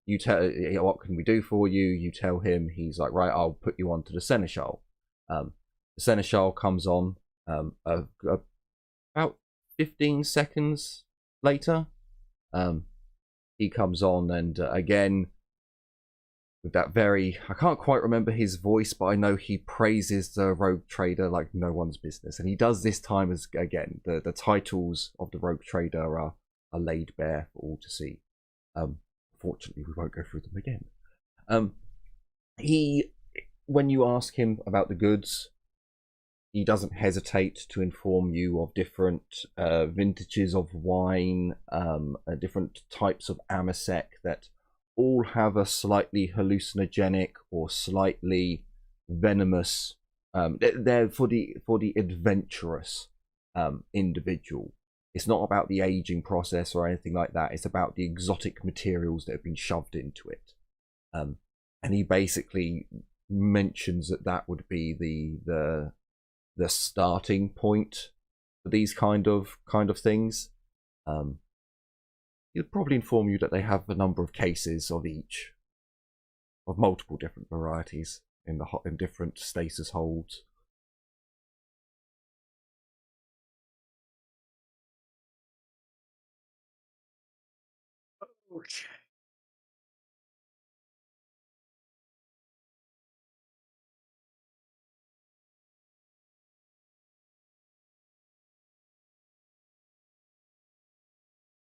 You tell, what can we do for you? You tell him. He's like, right, I'll put you on to the seneschal. The seneschal comes on about 15 seconds later. He comes on, and again, with that I can't quite remember his voice, but I know he praises the rogue trader like no one's business. And he does this time as, again, the titles of the rogue trader are laid bare for all to see. Fortunately, we won't go through them again. When you ask him about the goods, he doesn't hesitate to inform you of different vintages of wine, different types of amasec that all have a slightly hallucinogenic or slightly venomous. They're for the adventurous individual. It's not about the aging process or anything like that. It's about the exotic materials that have been shoved into it. And he basically mentions that would be the starting point for these kind of things. He'll probably inform you that they have a number of cases of each, of multiple different varieties in different stasis holds. Okay.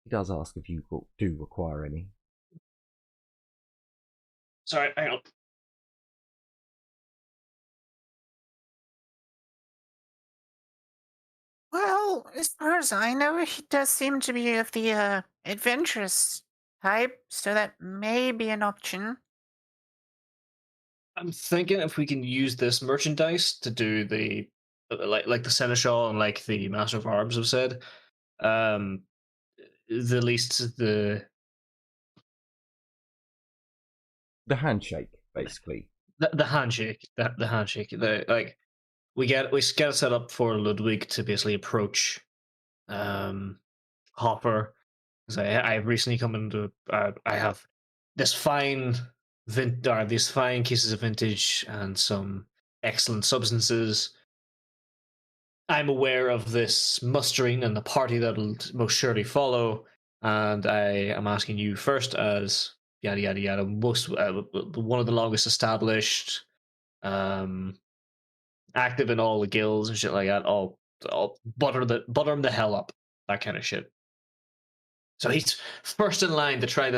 He does ask if you do require any. Sorry, hang on. Well, as far as I know, he does seem to be of the adventurous type, so that may be an option. I'm thinking if we can use this merchandise to do the like the seneschal and like the Master of Arms have said, the least the handshake, basically. The handshake, the handshake, like we get it set up for Ludwig to basically approach Hopper. Because I've recently come into I have this fine these fine cases of vintage and some excellent substances. I'm aware of this mustering and the party that'll most surely follow, and I am asking you first as yada yada yada, most one of the longest established, active in all the guilds and shit like that. I'll butter him the hell up, that kind of shit. So he's first in line to try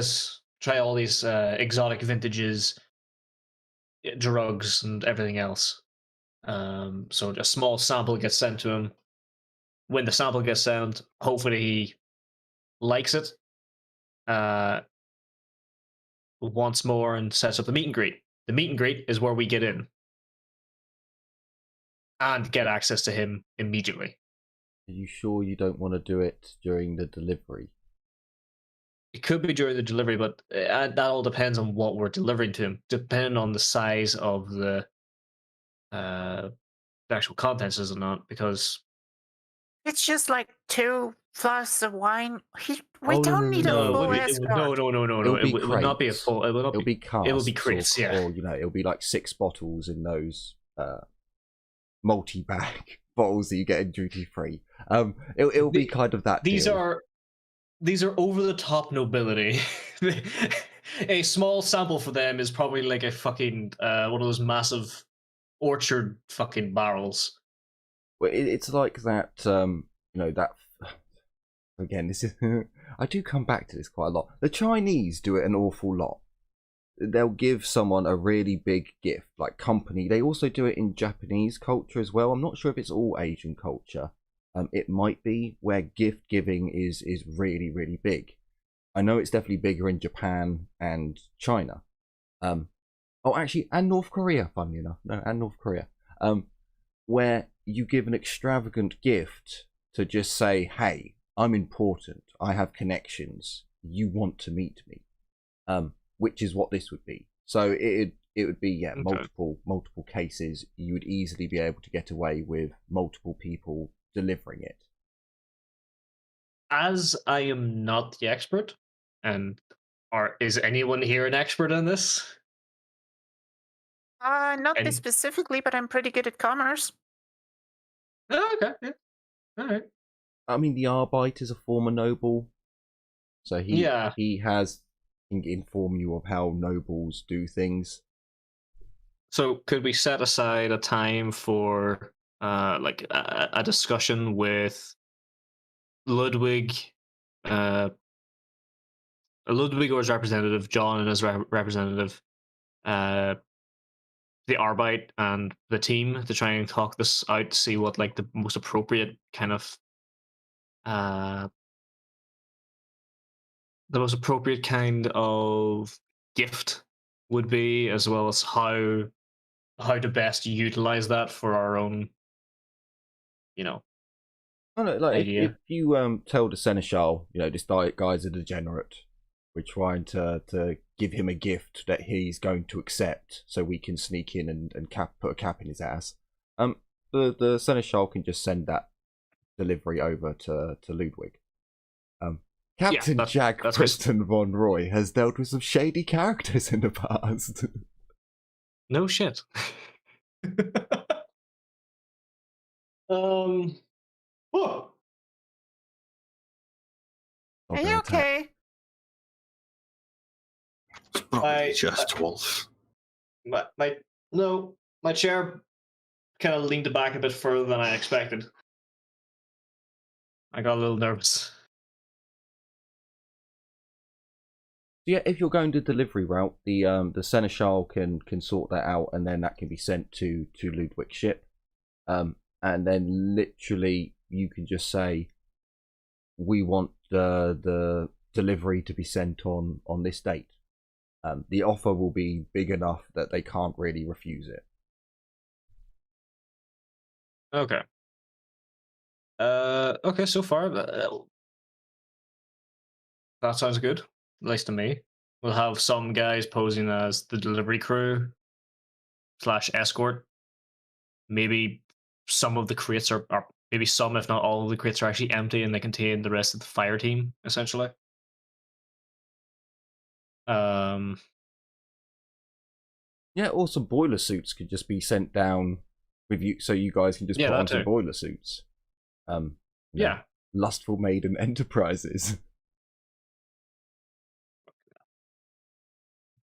all these exotic vintages, drugs, and everything else. So a small sample gets sent to him. When the sample gets sent, hopefully he likes it once more and sets up the meet and greet. The meet and greet is where we get in. and get access to him immediately. Are you sure you don't want to do it during the delivery? It could be during the delivery, but that all depends on what we're delivering to him, depending on the size of the actual contents, is it not? Because It's just like 2 flasks of wine. We Oh, don't need a no, full no, escort. no. It'll be It would not be a crates. full. It would not It'll be casks, It would be crates, yeah. or it'll be like 6 bottles in those multi-bag bottles that you get in duty free. It'll be kind of that. These deal. are over the top nobility. A small sample for them is probably like a fucking one of those massive orchard fucking barrels. Well, it's like that. That again. This is. I do come back to this quite a lot. The Chinese do it an awful lot. They'll give someone a really big gift, like company. They also do it in Japanese culture as well. I'm not sure if it's all Asian culture. It might be where gift giving is really, really big. I know it's definitely bigger in Japan and China. Actually, and North Korea, funnily enough. No, and North Korea. Where you give an extravagant gift to just say, hey, I'm important. I have connections. You want to meet me. Which is what this would be. So it would be, Okay. multiple cases. You would easily be able to get away with multiple people delivering it. As I am not the expert, and is anyone here an expert in this? Not And- this specifically, but I'm pretty good at commerce. Oh, okay, yeah, all right. I mean, the Arbite is a former noble, so he can inform you of how nobles do things. So could we set aside a time for like a discussion with Ludwig, Ludwig or his representative, John and his representative, the Arbite and the team to try and talk this out to see what like the most appropriate kind of gift would be, as well as how to best utilize that for our own, I don't know, like idea. if you tell the seneschal, this guy's a degenerate. We're trying to give him a gift that he's going to accept, so we can sneak in and put a cap in his ass. The seneschal can just send that delivery over to Ludwig. Captain Jack Preston Von Roy has dealt with some shady characters in the past. No shit. Oh. Are you okay? It's probably I- just Wolf. My chair kind of leaned back a bit further than I expected. I got a little nervous. Yeah, if you're going the delivery route, the seneschal can sort that out, and then that can be sent to Ludwig's ship. And then literally you can just say, we want the delivery to be sent on this date. The offer will be big enough that they can't really refuse it. Okay. Okay, so far that sounds good. At least to me. We'll have some guys posing as the delivery crew / escort. Maybe some of the crates are maybe some, if not all of the crates are actually empty and they contain the rest of the fire team, essentially. Yeah, or some boiler suits could just be sent down with you, so you guys can just put on some boiler suits. Yeah. Lustful Maiden Enterprises.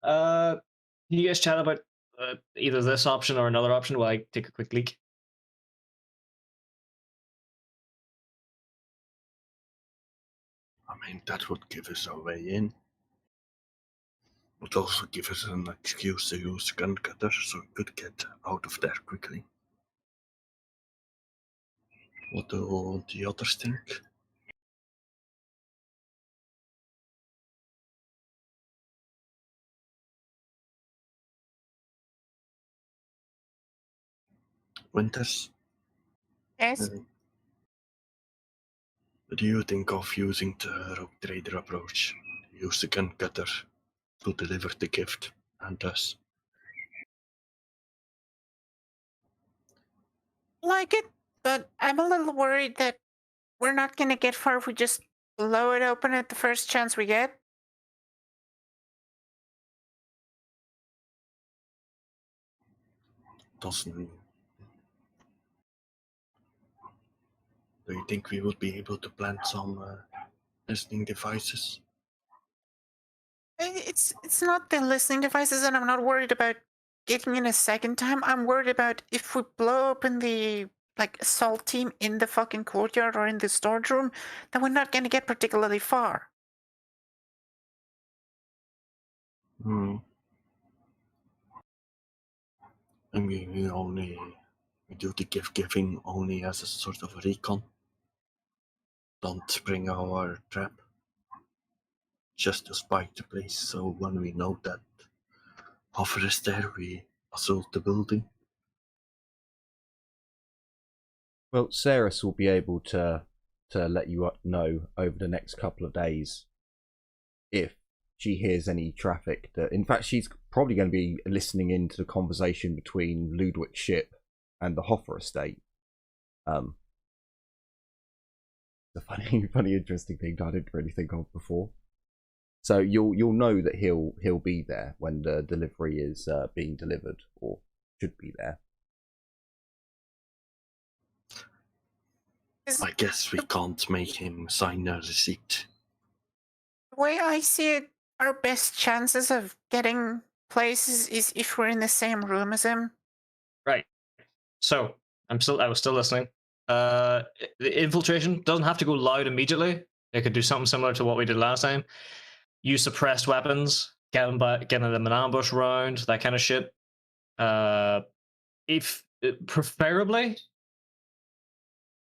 Can you guys chat about either this option or another option while I take a quick leak? I mean, that would give us a way in. Would also give us an excuse to use gun cutter so we could get out of there quickly. What do the others think? Winters? Yes. Do you think of using the rogue trader approach? Use the gun cutter to deliver the gift and us? Like it, but I'm a little worried that we're not going to get far if we just blow it open at the first chance we get. Doesn't. Do you think we would be able to plant some listening devices? It's not the listening devices, and I'm not worried about getting in a second time. I'm worried about if we blow open the assault team in the fucking courtyard or in the storage room, then we're not going to get particularly far. I mean, we do the gift giving only as a sort of recon. Don't spring our trap. Just to spike the place, so when we know that Hoffer is there, we assault the building. Well, Ceres will be able to let you know over the next couple of days if she hears any traffic. In fact, she's probably going to be listening into the conversation between Ludwig's ship and the Hoffer estate. The funny, interesting thing that I didn't really think of before. So you'll know that he'll be there when the delivery is being delivered, or should be there. I guess we can't make him sign a receipt. The way I see it, our best chances of getting places is if we're in the same room as him. Right. So I was still listening. The infiltration doesn't have to go loud immediately. It could do something similar to what we did last time. Use suppressed weapons, getting them an ambush round, that kind of shit. If preferably,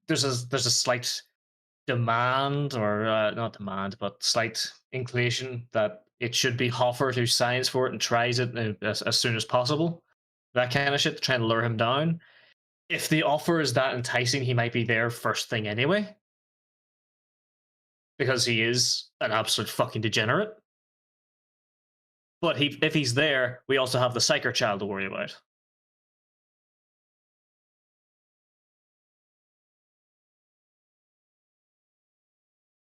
there's a slight demand, or not demand, but slight inclination that it should be Hoffer who signs for it and tries it as soon as possible. That kind of shit to try and lure him down. If the offer is that enticing, he might be there first thing anyway. Because he is an absolute fucking degenerate. But if he's there, we also have the Psyker child to worry about.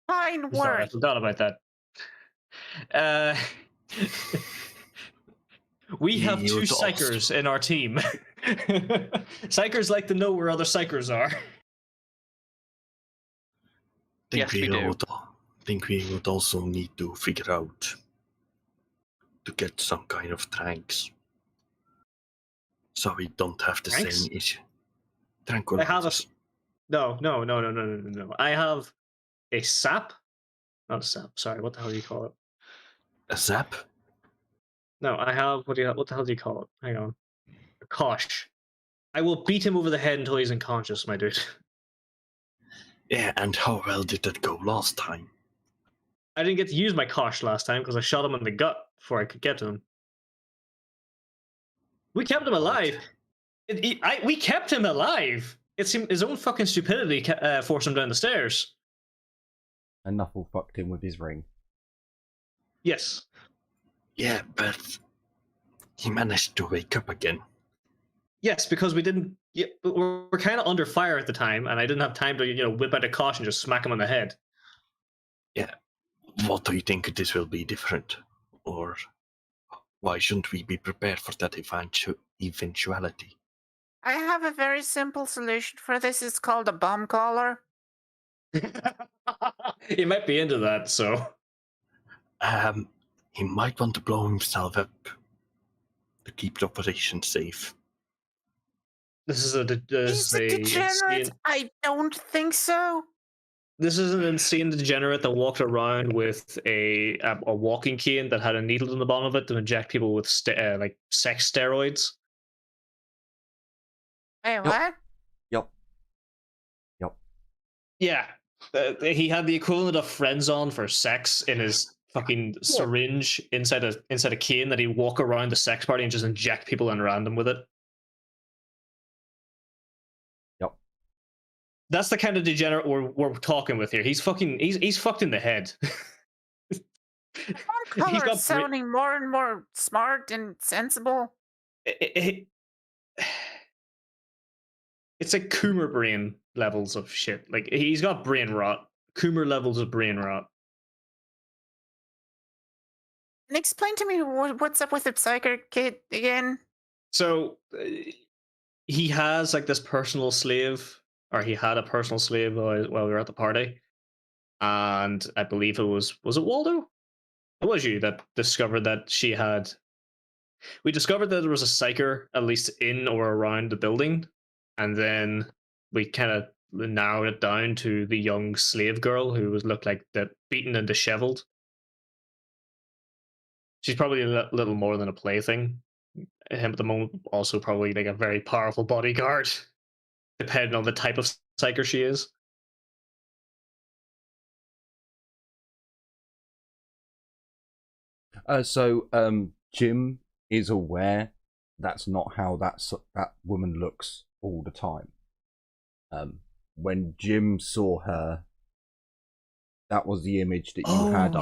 Fine word. Sorry, I forgot about that. We have two Psykers in our team. Psykers like to know where other Psykers are. Yes, we do. Think we would also need to figure out to get some kind of tranks, so we don't have the same issue. Tranquilizers. I have no. I have a sap. Not a sap. Sorry, what the hell do you call it? A zap? No, I have what the hell do you call it? Hang on. A kosh. I will beat him over the head until he's unconscious, my dude. Yeah, and how well did that go last time? I didn't get to use my kosh last time because I shot him in the gut before I could get to him. We kept him alive. We kept him alive. It's his own fucking stupidity forced him down the stairs. And Nuffle fucked him with his ring. Yes. Yeah, but he managed to wake up again. Yes, because we didn't. Yeah, we're kind of under fire at the time, and I didn't have time to whip out a kosh and just smack him on the head. Yeah. What do you think this will be different? Or why shouldn't we be prepared for that eventuality? I have a very simple solution for this. It's called a bomb collar. He might be into that, so. He might want to blow himself up to keep the operation safe. This is a degenerate? I don't think so. This is an insane degenerate that walked around with a walking cane that had a needle in the bottom of it to inject people with sex steroids. Wait, what? Yep. Yeah, he had the equivalent of Friends-On for sex in his fucking syringe inside a cane that he'd walk around the sex party and just inject people in random with it. Yep. That's the kind of degenerate we're talking with here. He's fucked in the head. Color is sounding more and more smart and sensible. It's like Coomer brain levels of shit. Like he's got brain rot. Coomer levels of brain rot. And explain to me what's up with the psychic kid again. So he has like this personal slave, or he had a personal slave while we were at the party, and I believe it was it Waldo? It was you that discovered that she had. We discovered that there was a psyker at least in or around the building, and then we kind of narrowed it down to the young slave girl who looked like that, beaten and disheveled. She's probably a little more than a plaything. Him at the moment, also probably like a very powerful bodyguard, depending on the type of psyker she is. So Jim is aware that's not how that woman looks all the time. When Jim saw her, that was the image that you had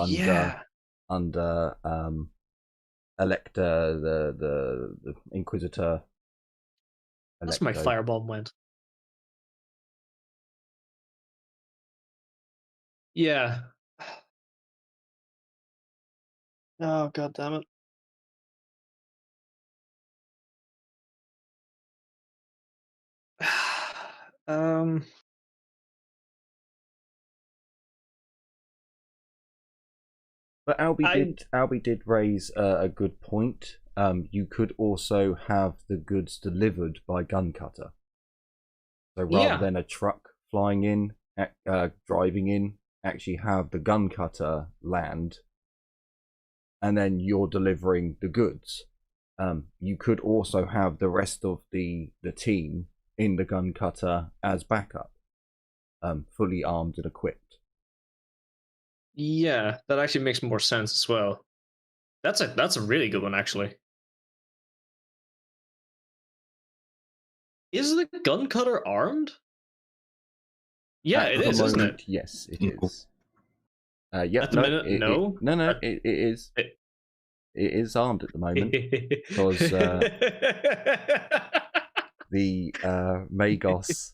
under Elector, the Inquisitor. That's my firebomb went. Yeah. Oh, god damn it. But Albie did raise a good point. You could also have the goods delivered by gun cutter. So rather than a truck flying in, driving in, actually have the gun cutter land, and then you're delivering the goods. You could also have the rest of the team in the gun cutter as backup, fully armed and equipped. Yeah, that actually makes more sense as well. That's a really good one, actually. Is the gun cutter armed? Yeah, it is, isn't it? Yes, it is. Yeah, at the minute, no. It is. It is armed at the moment because the Magos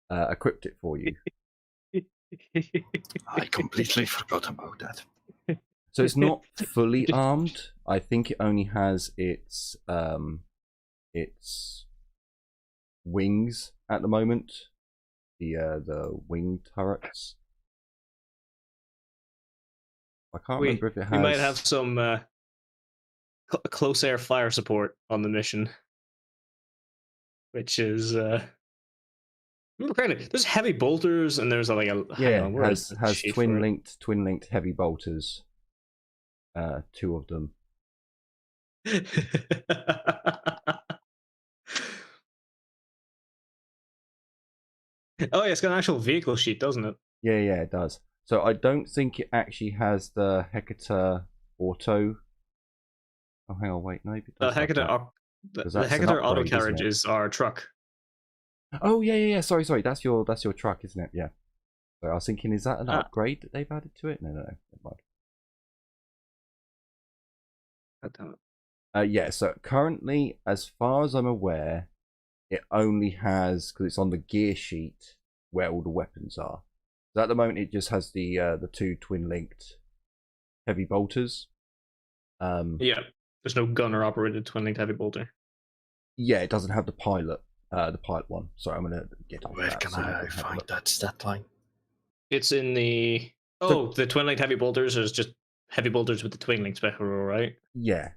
equipped it for you. I completely forgot about that. So it's not fully armed. I think it only has its wings at the moment. The wing turrets. I can't remember if it has. We might have some close air fire support on the mission, which is there's heavy bolters and there's like a has twin linked heavy bolters. 2 of them. Oh yeah, it's got an actual vehicle sheet, doesn't it? Yeah, it does. So I don't think it actually has the Hecator Auto. Oh, hang on, wait, no, it does. The Hecator Auto Carriage is our truck. Oh yeah. Sorry. That's your truck, isn't it? Yeah. So I was thinking, is that an upgrade that they've added to it? No. Never mind. Yeah. So currently, as far as I'm aware, it only has, because it's on the gear sheet where all the weapons are. So at the moment, it just has the 2 twin linked heavy bolters. Yeah. There's no gunner operated twin linked heavy bolter. Yeah, it doesn't have the pilot one. Sorry, I'm gonna get on. Where can I find that stat line? It's in the the twin linked heavy bolters is just heavy bolters with the twin linked special, right? Yeah,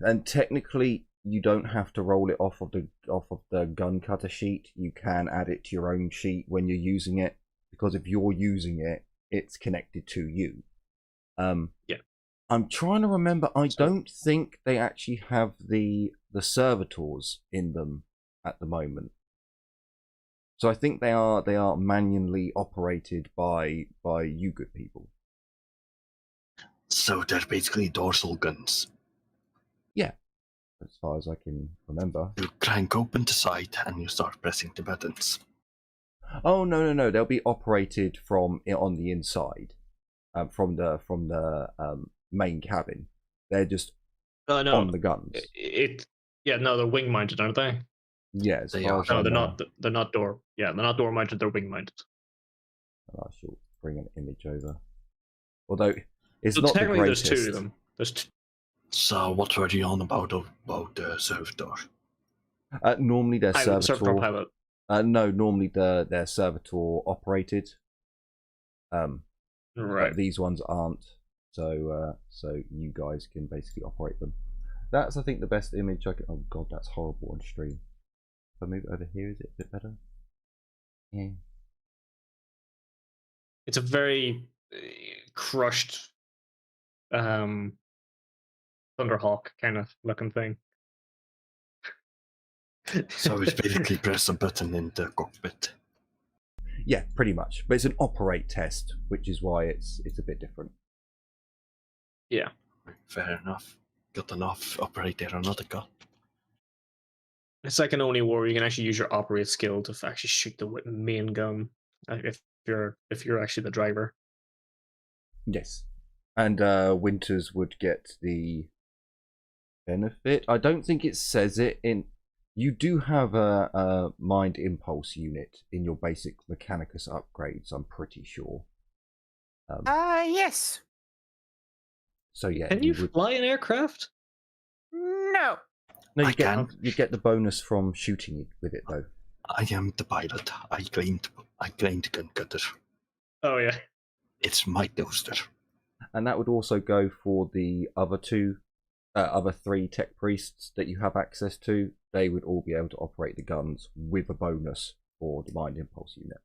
and technically you don't have to roll it off of the gun cutter sheet. You can add it to your own sheet when you're using it, because if you're using it, it's connected to you. Yeah. I'm trying to remember. I don't think they actually have the servitors in them at the moment. So I think they are manually operated by you good people. So they're basically dorsal guns. Yeah, as far as I can remember. You crank open the side and you start pressing the buttons. Oh no! They'll be operated from on the inside, from the main cabin. They're just no, on the guns. No, they're wing mounted, aren't they? Yeah, They are. No, they're not. They're not door. Yeah, they're not door mounted. They're wing mounted. I shall bring an image over. Although it's So not the technically, greatest. there's two of them. So what were you on about the servitor? Normally they're Servitor pilot. No, normally they're servitor operated. Right. But these ones aren't. So you guys can basically operate them. That's, I think, the best image I can. Oh god, that's horrible on stream. If I move it over here, is it a bit better? Yeah. It's a very crushed Thunderhawk kind of looking thing. So it's basically press a button in the cockpit. Yeah, pretty much. But it's an operate test, which is why it's a bit different. Yeah. Fair enough. Got enough operator or not got. It's like an Only War where you can actually use your operate skill to actually shoot the main gun if you're actually the driver. Yes. And Winters would get the benefit. I don't think it says it in. You do have a Mind Impulse unit in your basic Mechanicus upgrades, I'm pretty sure. Yes. So yeah. Can you fly an aircraft? No. No, I can. You get the bonus from shooting with it though. I am the pilot. I claim the gun cutter. Oh yeah. It's my toaster. And that would also go for the other three tech priests that you have access to. They would all be able to operate the guns with a bonus for the Mind Impulse unit.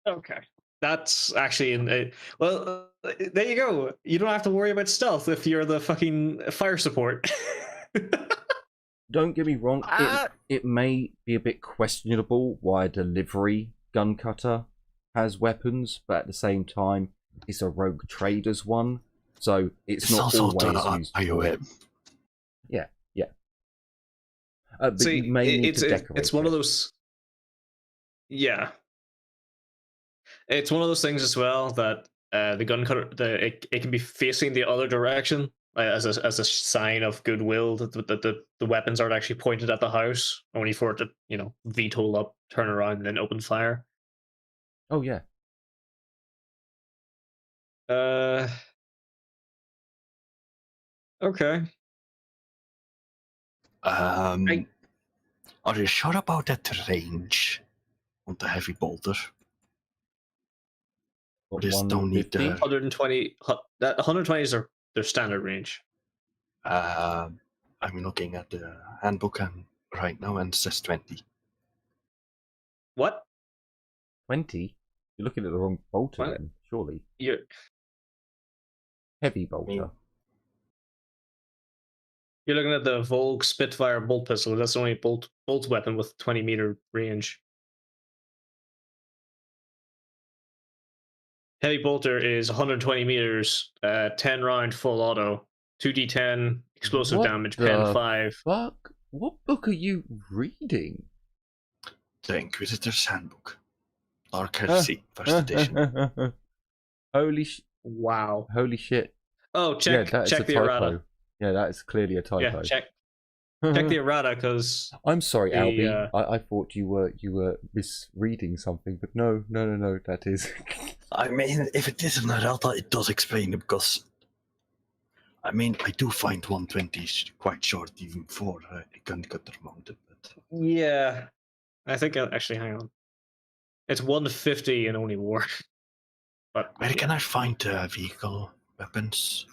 Okay. That's actually well, there you go. You don't have to worry about stealth if you're the fucking fire support. Don't get me wrong, it may be a bit questionable why a delivery gun cutter has weapons, but at the same time, it's a rogue trader's one, so it's not also always used. IOM. Yeah. But See, you may need to decorate it's one of it. those. Yeah. It's one of those things as well that the gun cutter, it can be facing the other direction as a sign of goodwill that the weapons aren't actually pointed at the house, only for it to VTOL up, turn around, and then open fire. Oh yeah. Okay. Are you sure about that range on the heavy bolter? What, Just don't need 150? the. 120. That 120 is their standard range. I'm looking at the handbook right now, and it says 20. What? 20? You're looking at the wrong bolter What? then, surely. You're Heavy bolter. looking at the Volk Spitfire bolt pistol. That's the only bolt weapon with 20-meter range. Heavy bolter is 120 meters, 10 round full auto, 2d10 explosive What damage, the pen 5. Fuck? What book are you reading? The Inquisitor's Handbook. Dark Heresy, first edition. Holy Wow. shit. Oh, check that is a the typo. errata. Yeah, that is clearly a typo. Yeah, check the errata because I'm sorry, the, Albie. I thought you were misreading something, but no, that is. I mean, if it is an errata, it does explain it, because I mean, I do find 120 quite short even for a gun cutter mounted. But yeah, I think actually, hang on, it's 150 in Only War. But where can I find vehicle weapons?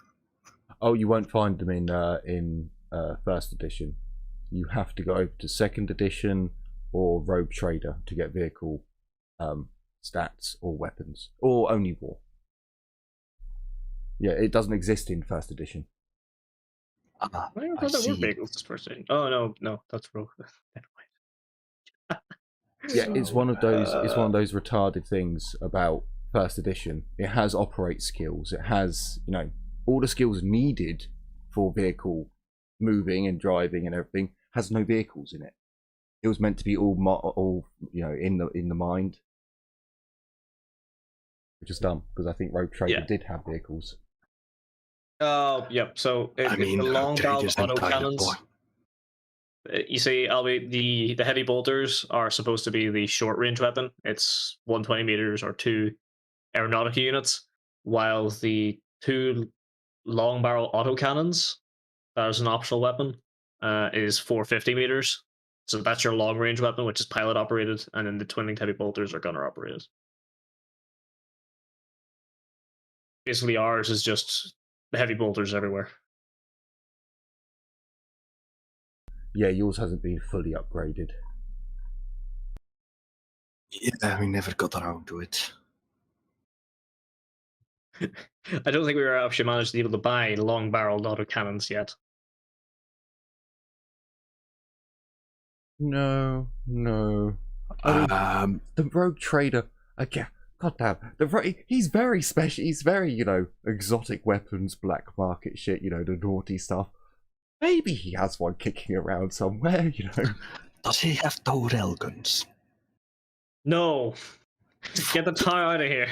Oh, you won't find them in first edition. You have to go over to second edition or Rogue Trader to get vehicle stats or weapons, or Only War. Yeah, it doesn't exist in first edition. I thought there were bagels this first edition. Oh no, that's Rogue. Yeah, it's one of those. It's one of those retarded things about first edition. It has operate skills. It has all the skills needed for vehicle moving and driving and everything. Has no vehicles in it. It was meant to be all in the mind, which is dumb because I think Rogue Trader did have vehicles. Oh, yep. So the long-barreled autocannons. You see, the heavy bolters are supposed to be the short-range weapon. It's 120 meters or 2 aeronautica units, while the 2 long-barrel autocannons, that is an optional weapon, is 450 meters. So that's your long-range weapon, which is pilot-operated, and then the twin-linked heavy bolters are gunner-operated. Basically, ours is just the heavy bolters everywhere. Yeah, yours hasn't been fully upgraded. Yeah, we never got around to it. I don't think we were actually managed to be able to buy long-barreled autocannons yet. No. I mean, the Rogue Trader, again, goddamn, he's very special. He's very, exotic weapons, black market shit, the naughty stuff. Maybe he has one kicking around somewhere, Does he have two railguns? No. Get the tar out of here.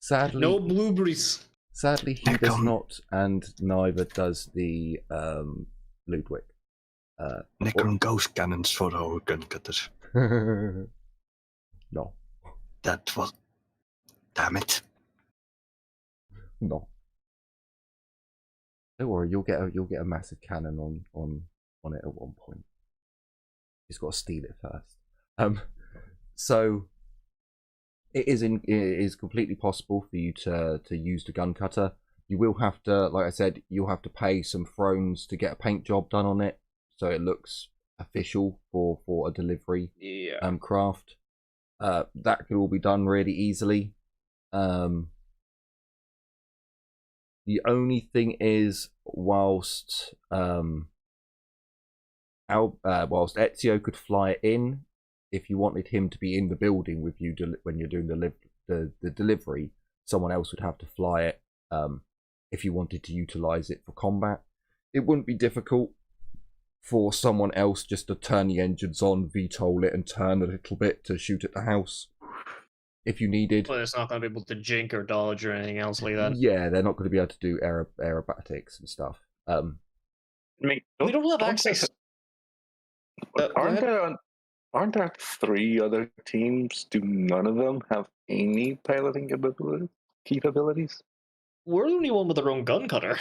Sadly, no blueberries. Sadly, he does not, and neither does the Ludwig. Necron ghost cannons for our gun cutter. No. That was... Damn it. No. Don't worry, you'll get a massive cannon on it at one point. He's got to steal it first. So it is completely possible for you to use the gun cutter. You will have to, like I said, you'll have to pay some thrones to get a paint job done on it, so it looks official for a delivery craft. That can all be done really easily. The only thing is, whilst Ezio could fly it in, if you wanted him to be in the building with you when you're doing the delivery, someone else would have to fly it if you wanted to utilize it for combat. It wouldn't be difficult for someone else just to turn the engines on, VTOL it, and turn a little bit to shoot at the house if you needed. But it's not going to be able to jink or dodge or anything else like that. Yeah, they're not going to be able to do aerobatics and stuff. I mean, we don't have access. Aren't there 3 other teams? Do none of them have any piloting capabilities? We're the only one with their own gun cutter.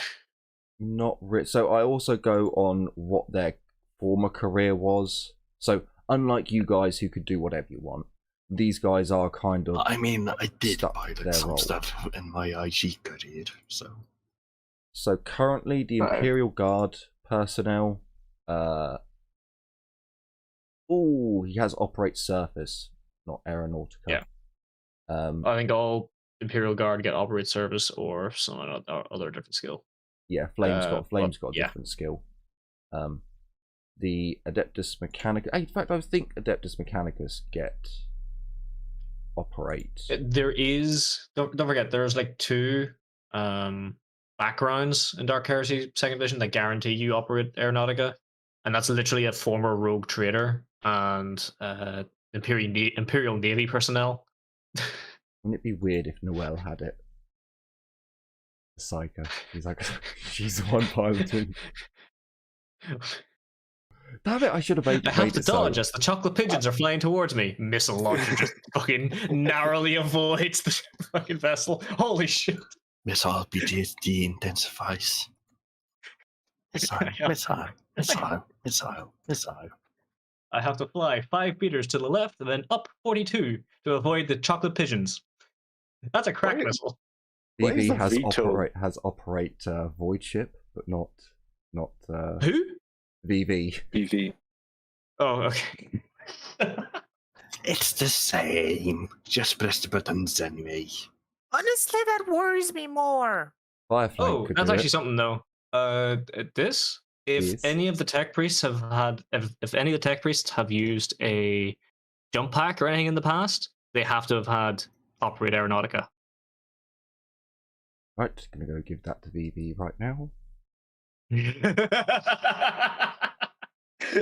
Not really. So I also go on what their former career was. So unlike you guys who could do whatever you want, these guys are kind of... I mean, I did pilot some stuff in my IG career, so... So currently the Imperial Guard personnel... he has operate surface, not aeronautica. Yeah. I think all Imperial Guard get operate service or some other different skill. Yeah, Flame's got a different skill. The Adeptus Mechanicus... In fact, I think Adeptus Mechanicus get operate. There is... Don't forget, there's like 2 backgrounds in Dark Heresy 2nd Edition that guarantee you operate aeronautica. And that's literally a former rogue trader and Imperial Navy personnel. Wouldn't it be weird if Noel had it? The psycho. He's like, she's the one piloting. Damn it, I should have made it. I have to dodge as the chocolate pigeons are flying towards me. Missile launcher just fucking narrowly avoids the fucking vessel. Holy shit. Missile PTSD intensifies. Missile. I have to fly 5 meters to the left and then up 42 to avoid the chocolate pigeons. That's a crack missile. VV has operate void ship, but not who? VV. Oh, okay. It's the same. Just press the buttons anyway. Honestly, that worries me more. Firefly could that's do actually it. something though. If any of the tech priests have had, if any of the tech priests have used a jump pack or anything in the past, they have to have had operate aeronautica. Right, gonna go give that to VV right now.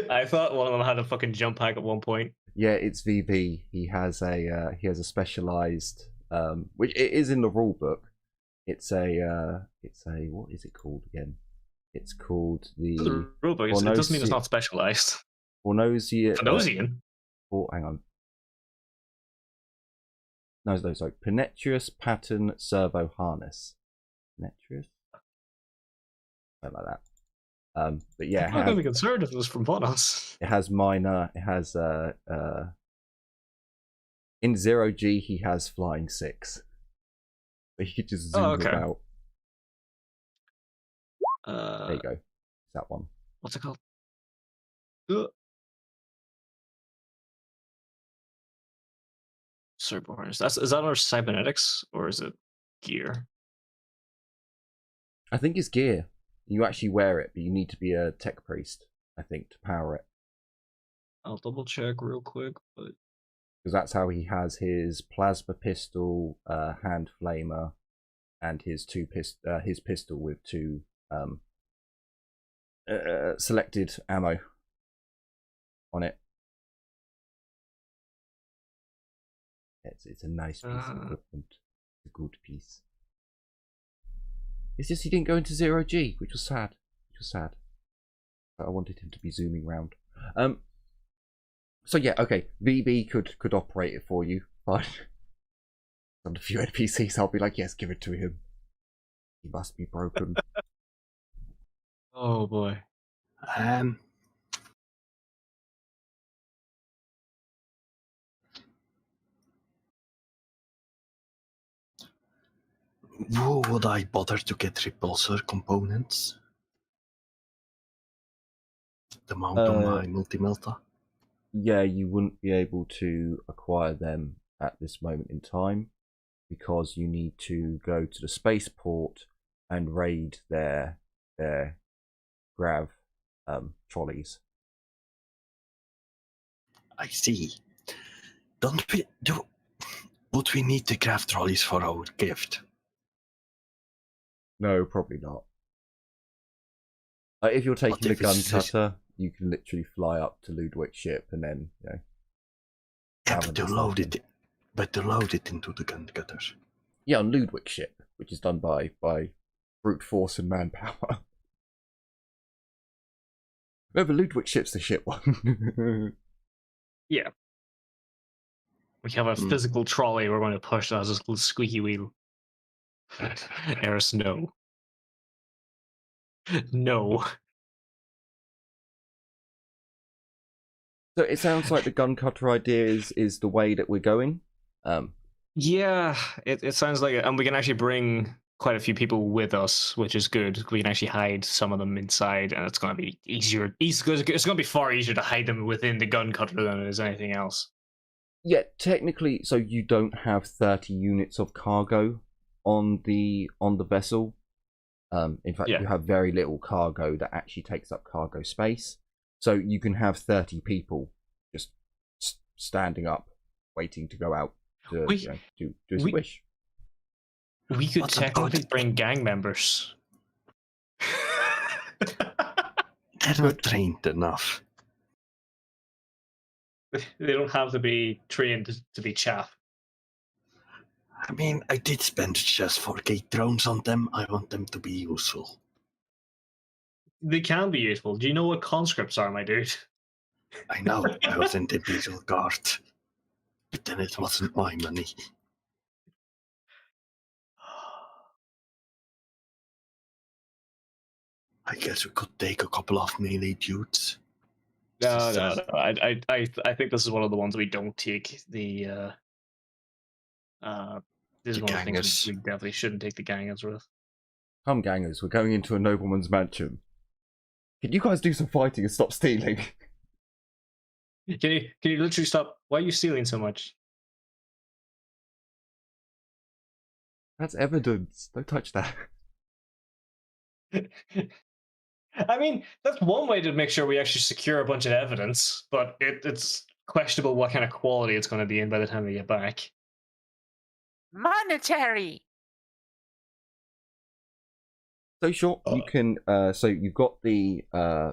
I thought one of them had a fucking jump pack at one point. Yeah, it's VB. He has a specialized which it is in the rule book. It's a what is it called again? It's called the Rulebook. It doesn't mean it's not specialized. Phanosian. Oh, hang on. No, sorry. Penetrous Pattern Servo Harness. Penetrous? Something like that. But yeah, I'm not going to be concerned if it was from Bonos. It has minor. It has in 0G he has flying 6. So you could just zoom about. There you go. That one. What's it called? Servo harness. Is that our cybernetics or is it gear? I think it's gear. You actually wear it, but you need to be a tech priest, I think, to power it. I'll double check real quick, but because that's how he has his plasma pistol, hand flamer, and his his pistol with 2 selected ammo on it. It's a nice piece of equipment. It's a good piece. It's just he didn't go into 0G, which was sad. But I wanted him to be zooming around. So yeah, okay. VB could operate it for you, but on a few NPCs, I'll be like, yes, give it to him. He must be broken. Oh boy. Would I bother to get repulsor components? The mount on my multi-melta? Yeah, you wouldn't be able to acquire them at this moment in time because you need to go to the spaceport and raid their grav trolleys. I see. Would we need the grav trolleys for our gift? No, probably not. If you're taking the gun cutter, you can literally fly up to Ludwig's ship and then, Yeah, but to load it into the gun cutters. Yeah, on Ludwig's ship, which is done by brute force and manpower. Remember, Ludwig's ship's the ship one. Yeah. We have a physical trolley we're going to push that has this little squeaky wheel. Eris, no. No. So it sounds like the gun cutter idea is the way that we're going. Yeah, it sounds like it. And we can actually bring quite a few people with us, which is good. We can actually hide some of them inside, and it's going to be easier. It's going to be far easier to hide them within the gun cutter than it is anything else. Yeah, technically, so you don't have 30 units of cargo on the vessel. In fact, you have very little cargo that actually takes up cargo space. So you can have 30 people just standing up, waiting to go out to do as you wish. We could technically bring gang members. They're not trained enough. They don't have to be trained to be chaff. I mean, I did spend just 4K drones on them. I want them to be useful. They can be useful. Do you know what conscripts are, my dude? I know. I was in the Imperial Guard. But then it wasn't my money. I guess we could take a couple of melee dudes. No. I think this is one of the ones we don't take. This is one of the things we definitely shouldn't take the gangers with. Come, gangers, we're going into a nobleman's mansion. Can you guys do some fighting and stop stealing? Can you literally stop? Why are you stealing so much? That's evidence. Don't touch that. I mean, that's one way to make sure we actually secure a bunch of evidence, but it's questionable what kind of quality it's going to be in by the time we get back. Monetary! So sure, you can. So you've got the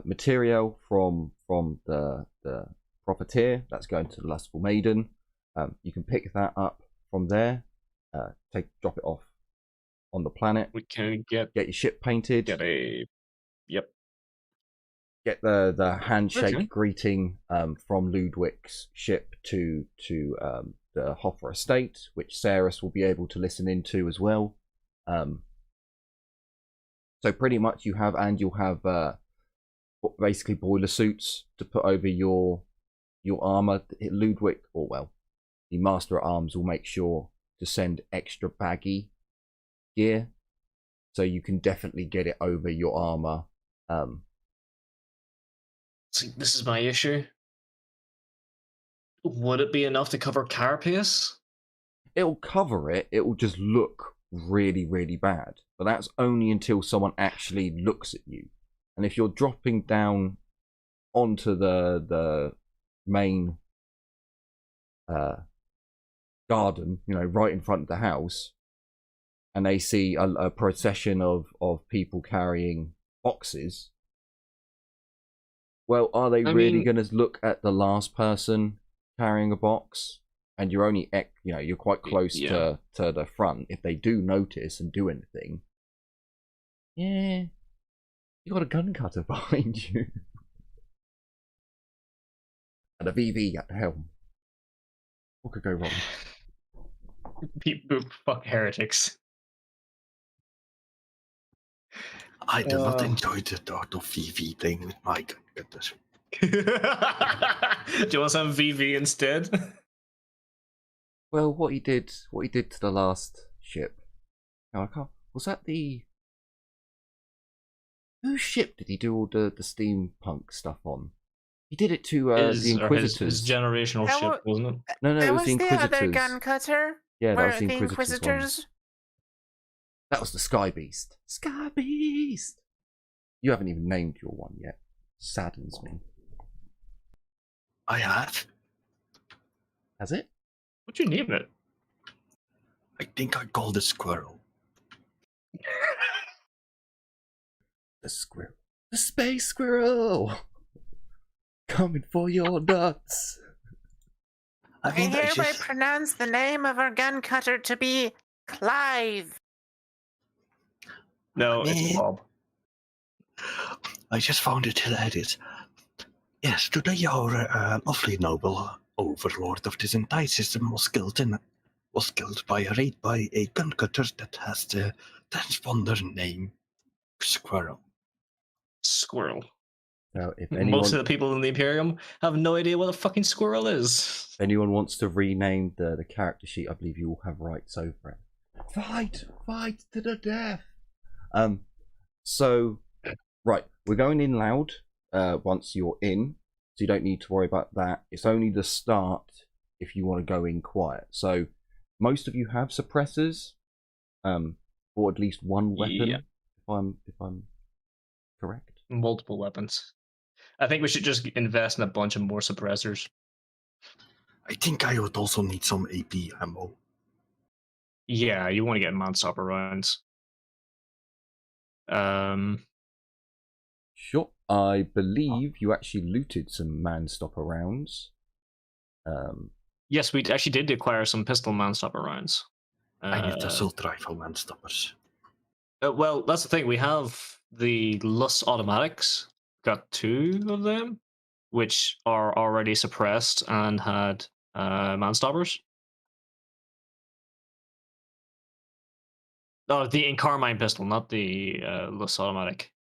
material from the Profiteer that's going to the Lustful Maiden. You can pick that up from there. Drop it off on the planet. We can get your ship painted. Get the handshake Okay. greeting from Ludwig's ship to the Hoffer estate, which Saris will be able to listen into as well. So pretty much you'll have basically boiler suits to put over your armor. Ludwig, or well, the Master at Arms will make sure to send extra baggy gear, so you can definitely get it over your armor. See, this is my issue. Would it be enough to cover carapace? It'll cover it. It will just look really, really bad. But that's only until someone actually looks at you. And if you're dropping down onto the main garden, right in front of the house, and they see a procession of people carrying boxes, well, are they really going to look at the last person carrying a box? And you're only, you're quite close to the front. If they do notice and do anything, you got a gun cutter behind you. And a VV at the helm. What could go wrong? Beep boop, fuck heretics. I do not enjoy the thought of VV playing with my gun cutter. Do you want some VV instead? Well, what he did to the last ship. No, I can't. Was that the... Whose ship did he do all the steampunk stuff on? He did it to the Inquisitors. His generational ship, wasn't it? No, it was the Inquisitors. The other gun cutter. Yeah, that was the Inquisitors. One. That was the Sky Beast. Sky Beast! You haven't even named your one yet. Saddens me. I have. Has it? What'd you name it? I think I called it Squirrel. The squirrel. The space squirrel! Coming for your nuts! I hereby pronounce the name of our gun cutter to be Clive. No, it's Bob. I just found it hilarious. Yes, today our lovely noble overlord of this entire system was killed by a raid by a gun cutter that has the transponder name Squirrel. Squirrel. Now, if most of the people in the Imperium have no idea what a fucking squirrel is. If anyone wants to rename the character sheet, I believe you all have rights over it. Fight to the death. So, right, we're going in loud once you're in, so you don't need to worry about that. It's only the start if you want to go in quiet. So, most of you have suppressors, or at least one weapon. Yeah. If I'm correct. Multiple weapons. I think we should just invest in a bunch of more suppressors. I think I would also need some AP ammo. Yeah, you want to get manstopper rounds. Sure. I believe you actually looted some manstopper rounds. Yes, we actually did acquire some pistol manstopper rounds. I need assault rifle manstoppers. Well, that's the thing. We have the Lust automatics. Got 2 of them, which are already suppressed and had manstoppers. Oh, the Carmine pistol, not the Lust automatic.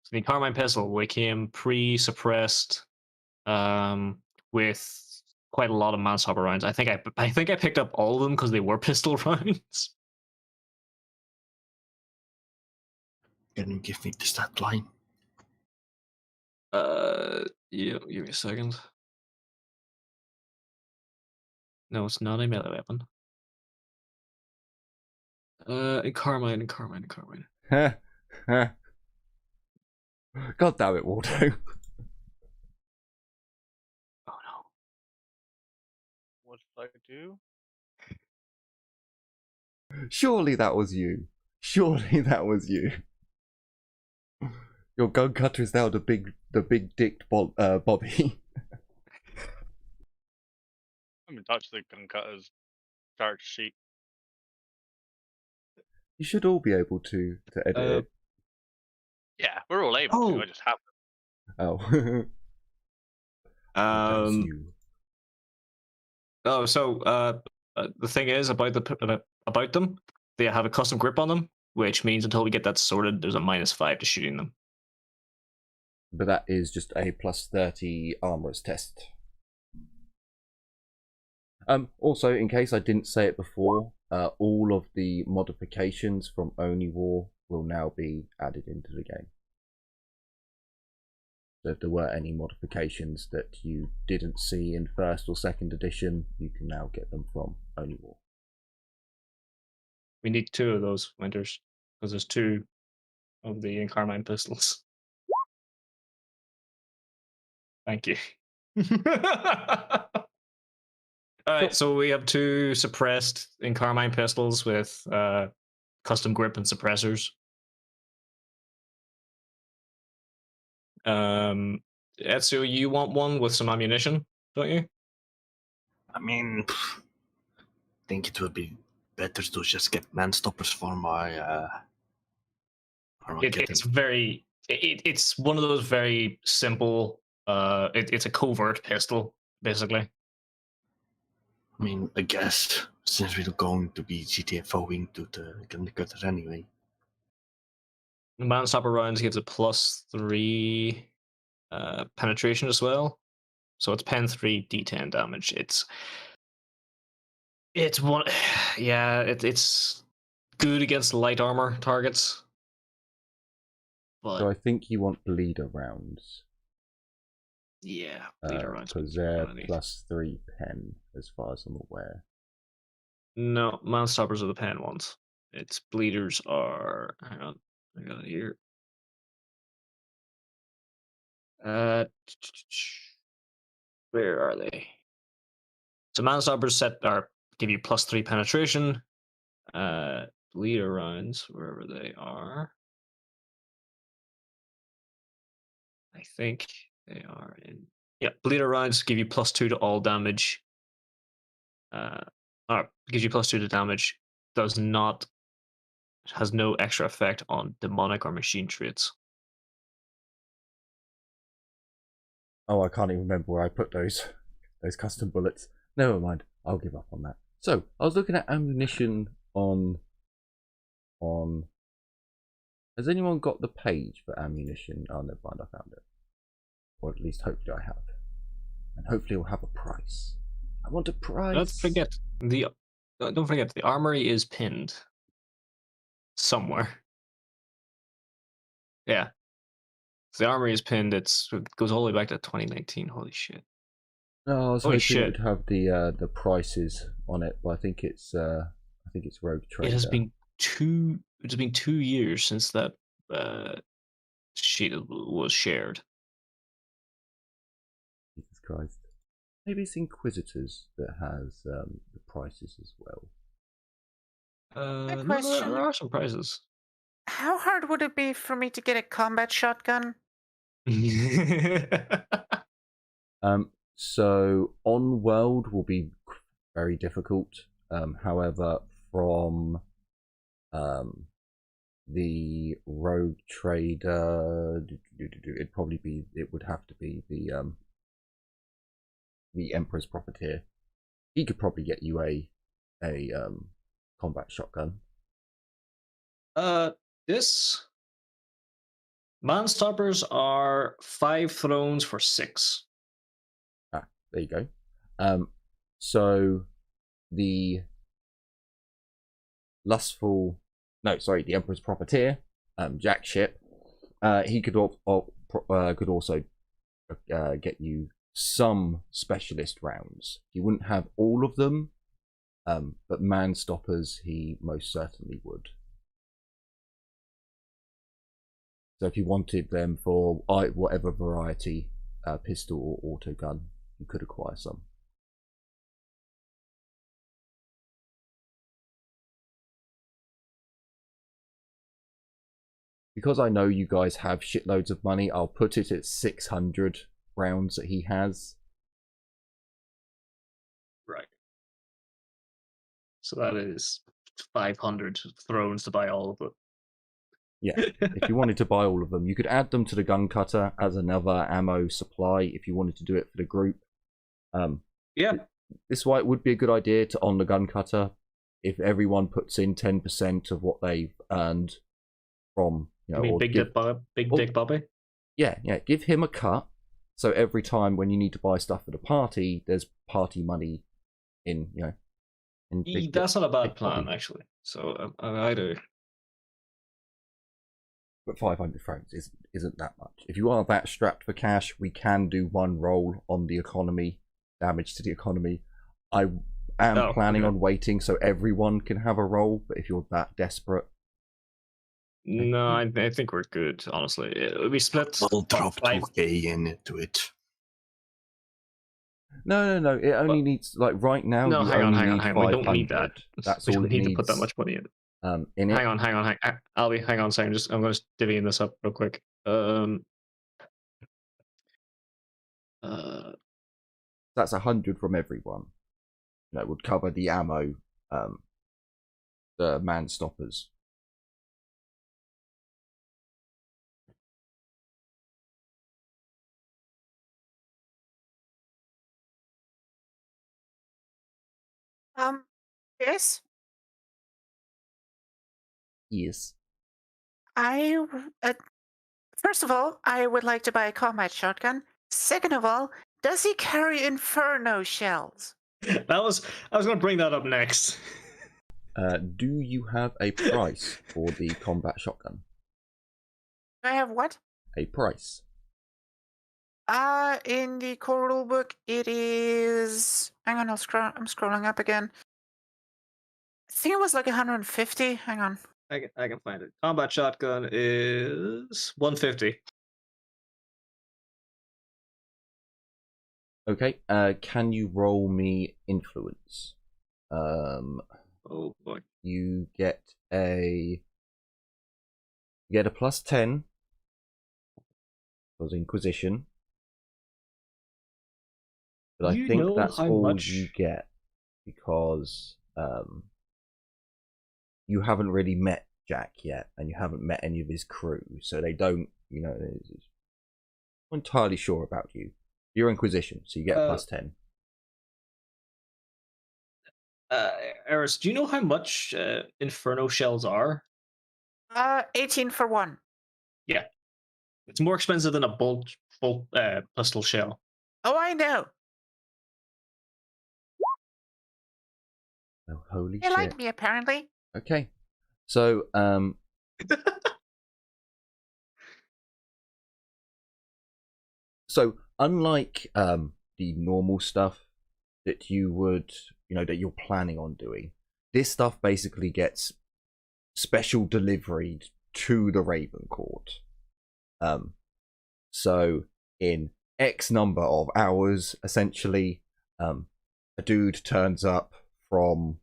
So the Carmine pistol, we came pre-suppressed with quite a lot of manstopper rounds. I think I picked up all of them because they were pistol rounds. Can you give me the stat line? Yeah, give me a second. No, it's not a melee weapon. Carmine. God damn it, Waldo. Oh no. What did I do? Surely that was you. Your gun cutter is now the big dicked Bobby. I'm in touch with the gun cutter's character sheet. You should all be able to edit it. Yeah, we're all able to. I just haven't. Oh. That's you. Oh, so the thing is about them, they have a custom grip on them, which means until we get that sorted, there's a -5 to shooting them. But that is just a +30 armorers test. Also, in case I didn't say it before, all of the modifications from Only War will now be added into the game. So if there were any modifications that you didn't see in 1st or 2nd edition, you can now get them from Only War. We need 2 of those Winters, because there's 2 of the Carmine pistols. Thank you. Alright, so we have 2 suppressed Carmine pistols with custom grip and suppressors. Ezio, you want one with some ammunition, don't you? I mean, I think it would be better to just get man stoppers for my. It's very. It's one of those very simple. It's a covert pistol, basically. I mean, I guess since we're going to be GTFOing to the gun cutter anyway. The man stopper rounds gives a +3 penetration as well, so it's pen 3 D10 damage. It's one, yeah. It's good against light armor targets. But So I think you want bleeder rounds. Yeah, bleeder rounds. Because they're +3 pen, as far as I'm aware. No, man stoppers are the pen ones. Its bleeders are. Hang on, I got it here. Where are they? So man stoppers give you +3 penetration. Bleeder rounds, wherever they are. I think they are in. Yeah, bleeder rounds give you +2 to all damage. Gives you +2 to damage. Has no extra effect on demonic or machine traits. Oh, I can't even remember where I put those custom bullets. Never mind, I'll give up on that. So I was looking at ammunition on. Has anyone got the page for ammunition? Oh, never mind, I found it. Or at least hopefully I have. And hopefully it'll have a price. I want a price. Don't forget the armory is pinned somewhere. Yeah. So the armory is pinned. It goes all the way back to 2019. Holy shit. No, I was Holy hoping shit. it would have the prices on it, but I think it's Rogue Trader. It has been 2 years since that sheet was shared. Jesus Christ. Maybe it's Inquisitors that has the prices as well. No, question. there are some prizes. How hard would it be for me to get a combat shotgun? So on world will be very difficult. However, from the Rogue Trader, it would have to be the Emperor's Profiteer. He could probably get you a combat shotgun. This man stoppers are 5 thrones for 6. Ah, there you go. So the the Emperor's Profiteer, Jack Ship, he could also get you some specialist rounds. He wouldn't have all of them, but man stoppers he most certainly would. So if you wanted them for whatever variety pistol or auto gun, you could acquire some. because I know you guys have shitloads of money, I'll put it at 600 rounds that he has. Right. So that is 500 thrones to buy all of it. Yeah, if you wanted to buy all of them, you could add them to the gun cutter as another ammo supply if you wanted to do it for the group. Yeah. This is why it would be a good idea to, on the gun cutter, if everyone puts in 10% of what they've earned from, you know, I mean, Big Dick Bobby? Yeah, give him a cut. So every time when you need to buy stuff for the party, there's party money in, you know. That's not a bad plan, actually. So I do. But 500 frames isn't that much. If you are that strapped for cash, we can do one roll on the economy, damage to the economy. I am planning on waiting so everyone can have a roll, but if you're that desperate... No, I think we're good, honestly. We split... I'll drop 2k into it. No. It only needs, like, right now... No, hang on. We don't need that. That's we all don't it need needs. to put that much money in. In it. Hang on. Albie, hang on a second. I'm going to divvying this up real quick. That's 100 from everyone. That would cover the ammo, the man stoppers. Yes. Yes. First of all, I would like to buy a combat shotgun. Second of all, does he carry inferno shells? I was going to bring that up next. Do you have a price for the combat shotgun? Do I have what? A price. In the core rule book, it is. Hang on, I'm scrolling up again. I think it was like 150. Hang on. I can find it. Combat shotgun is 150. Okay. Can you roll me influence? Oh boy. You get a +10 because Inquisition. But I think that's all you get because you haven't really met Jack yet, and you haven't met any of his crew, so they don't, you know, I'm entirely sure about you. You're Inquisition, so you get +10. Eris, do you know how much Inferno shells are? 18 for one. Yeah. It's more expensive than a bolt pistol shell. Oh, I know. Oh, holy shit. You like me, apparently. Okay. So, so unlike the normal stuff that you would, you know, that you're planning on doing, this stuff basically gets special delivered to the Raven Court. So in X number of hours, essentially, a dude turns up from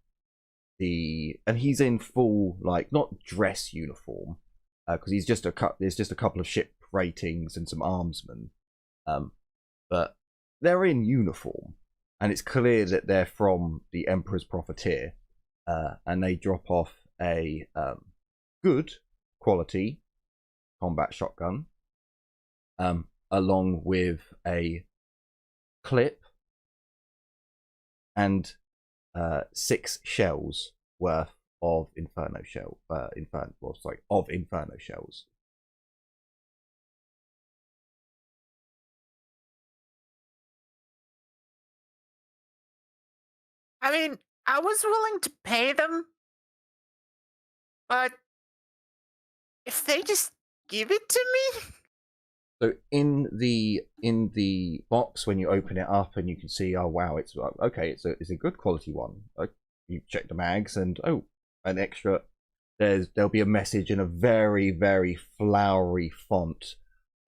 and he's in full, like, not dress uniform, because he's just there's just a couple of ship ratings and some armsmen, but they're in uniform, and it's clear that they're from the Emperor's Profiteer, and they drop off a good quality combat shotgun, along with a clip and 6 shells worth of Inferno shells. I mean, I was willing to pay them, but if they just give it to me. So in the box, when you open it up and you can see, oh wow, it's okay, it's a good quality one. You check the mags and an extra. There'll be a message in a very, very flowery font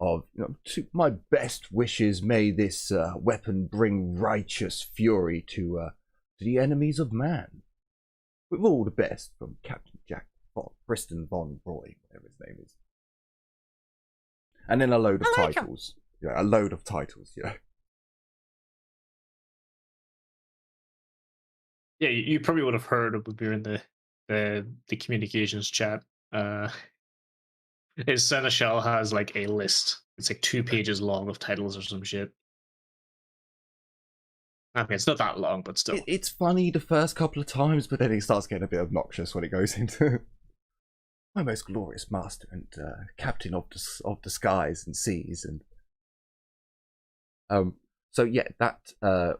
of, you know, to my best wishes, may this weapon bring righteous fury to the enemies of man. With all the best from Captain Jack Briston Von Roy, whatever his name is. And then a load of I like 'em. titles. Yeah, a load of titles, yeah. Yeah, you probably would have heard of we were in the communications chat. His Seneschal has like a list. It's like 2 pages long of titles or some shit. I mean, it's not that long, but still. It's funny the first couple of times, but then it starts getting a bit obnoxious when it goes into my most glorious master and captain of the skies and seas, and so yeah, that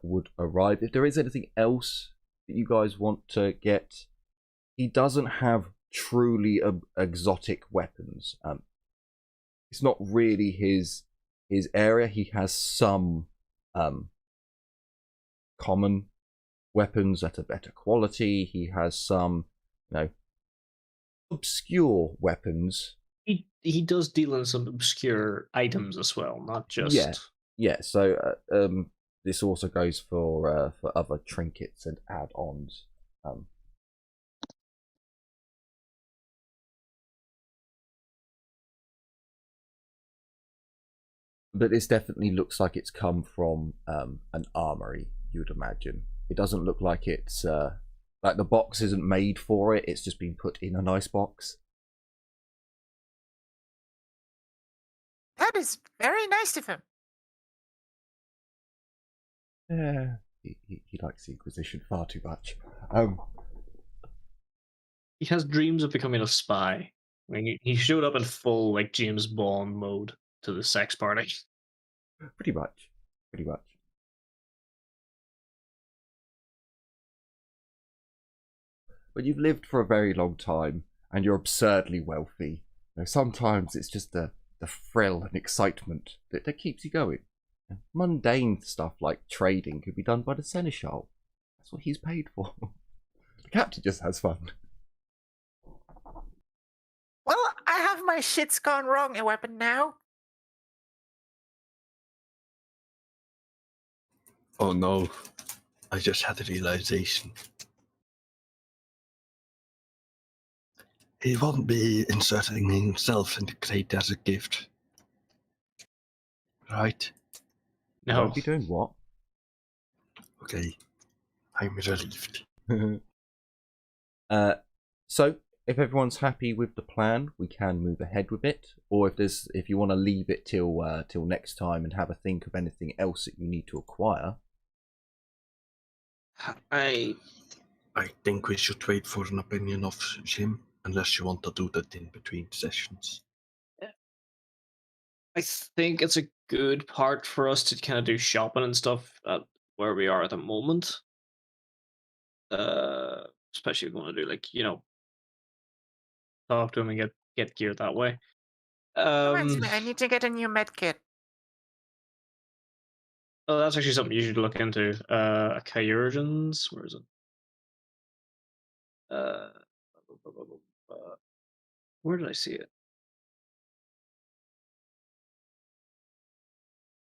would arrive. If there is anything else that you guys want to get, he doesn't have truly exotic weapons. It's not really his area. He has some common weapons at a better quality. He has some, obscure weapons. He does deal in some obscure items as well, not just yeah. So this also goes for other trinkets and add-ons. But this definitely looks like it's come from an armory, you'd imagine. It doesn't look like it's like the box isn't made for it. It's just been put in a nice box. That is very nice of him. Yeah, he likes the Inquisition far too much. He has dreams of becoming a spy. I mean, he showed up in full like James Bond mode to the sex party. Pretty much. But you've lived for a very long time, and you're absurdly wealthy. Sometimes it's just the thrill and excitement that keeps you going. Mundane stuff like trading could be done by the Seneschal. That's what he's paid for. The captain just has fun. Well, I have my shit's gone wrong a weapon now. Oh no, I just had a realization. He won't be inserting himself in the crate as a gift. Right? No. Won't be doing what? Okay, I'm relieved. So if everyone's happy with the plan, we can move ahead with it. Or if you want to leave it till next time and have a think of anything else that you need to acquire. I think we should wait for an opinion of Jim, unless you want to do that in between sessions. I think it's a good part for us to kind of do shopping and stuff at where we are at the moment. Especially if we want to do talk to him and get gear that way. Reminds me, I need to get a new med kit. Oh, that's actually something you should look into. Chirurgeons, where is it? Where did I see it?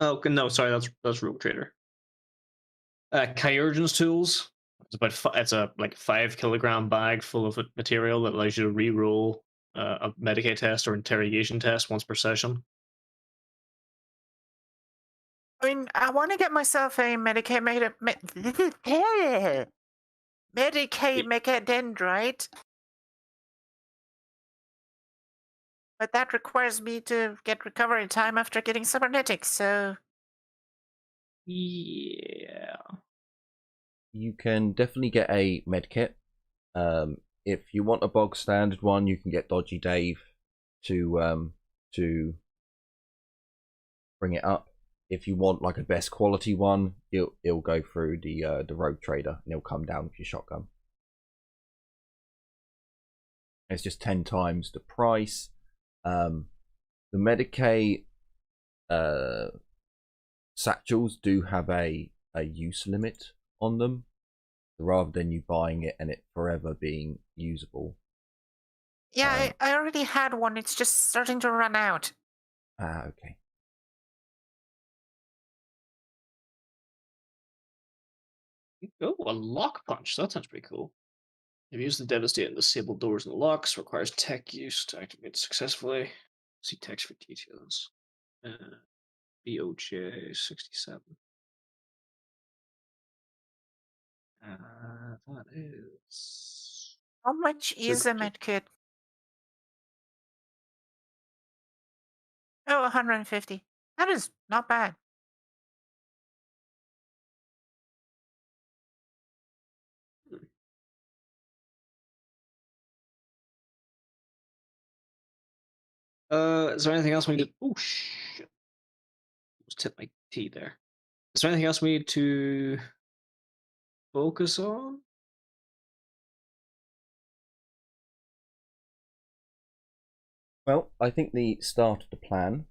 Oh no, sorry, that's Rogue Trader. Chirurgeon's tools. It's a 5 kilogram bag full of material that allows you to re-roll a Medicaid test or interrogation test once per session. I mean, I want to get myself a Medicaid Mechadendrite. But that requires me to get recovery time after getting cybernetics, so... Yeah. You can definitely get a medkit. If you want a bog standard one, you can get Dodgy Dave to bring it up. If you want like a best quality one, it'll go through the Rogue Trader and it'll come down with your shotgun. It's just 10 times the price. The Medicaid satchels do have a use limit on them, rather than you buying it and it forever being usable. Yeah, I already had one. It's just starting to run out. Okay. Oh, a lock punch. That sounds pretty cool. If you use the Devastate and disable doors and locks, requires tech use to activate successfully. See text for details. BOJ 67. That is. How much is a med kit? Oh, 150. That is not bad. Is there anything else we need to... Oh, shit. Just tip my tea there. Is there anything else we need to focus on? Well, I think the start of the plan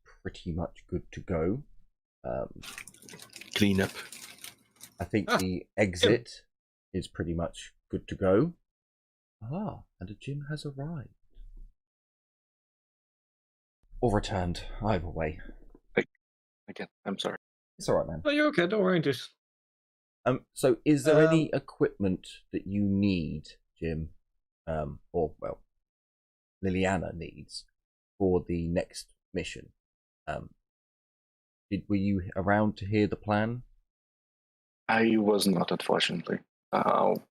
is pretty much good to go. Clean up. I think the exit is pretty much good to go. Ah, and a gym has arrived. Or returned, either way. Again, I'm sorry. It's alright, man. Oh, you're okay, don't worry, just... So is there any equipment that you need, Jim, or, well, Liliana needs for the next mission? Were you around to hear the plan? I was not, unfortunately. I'll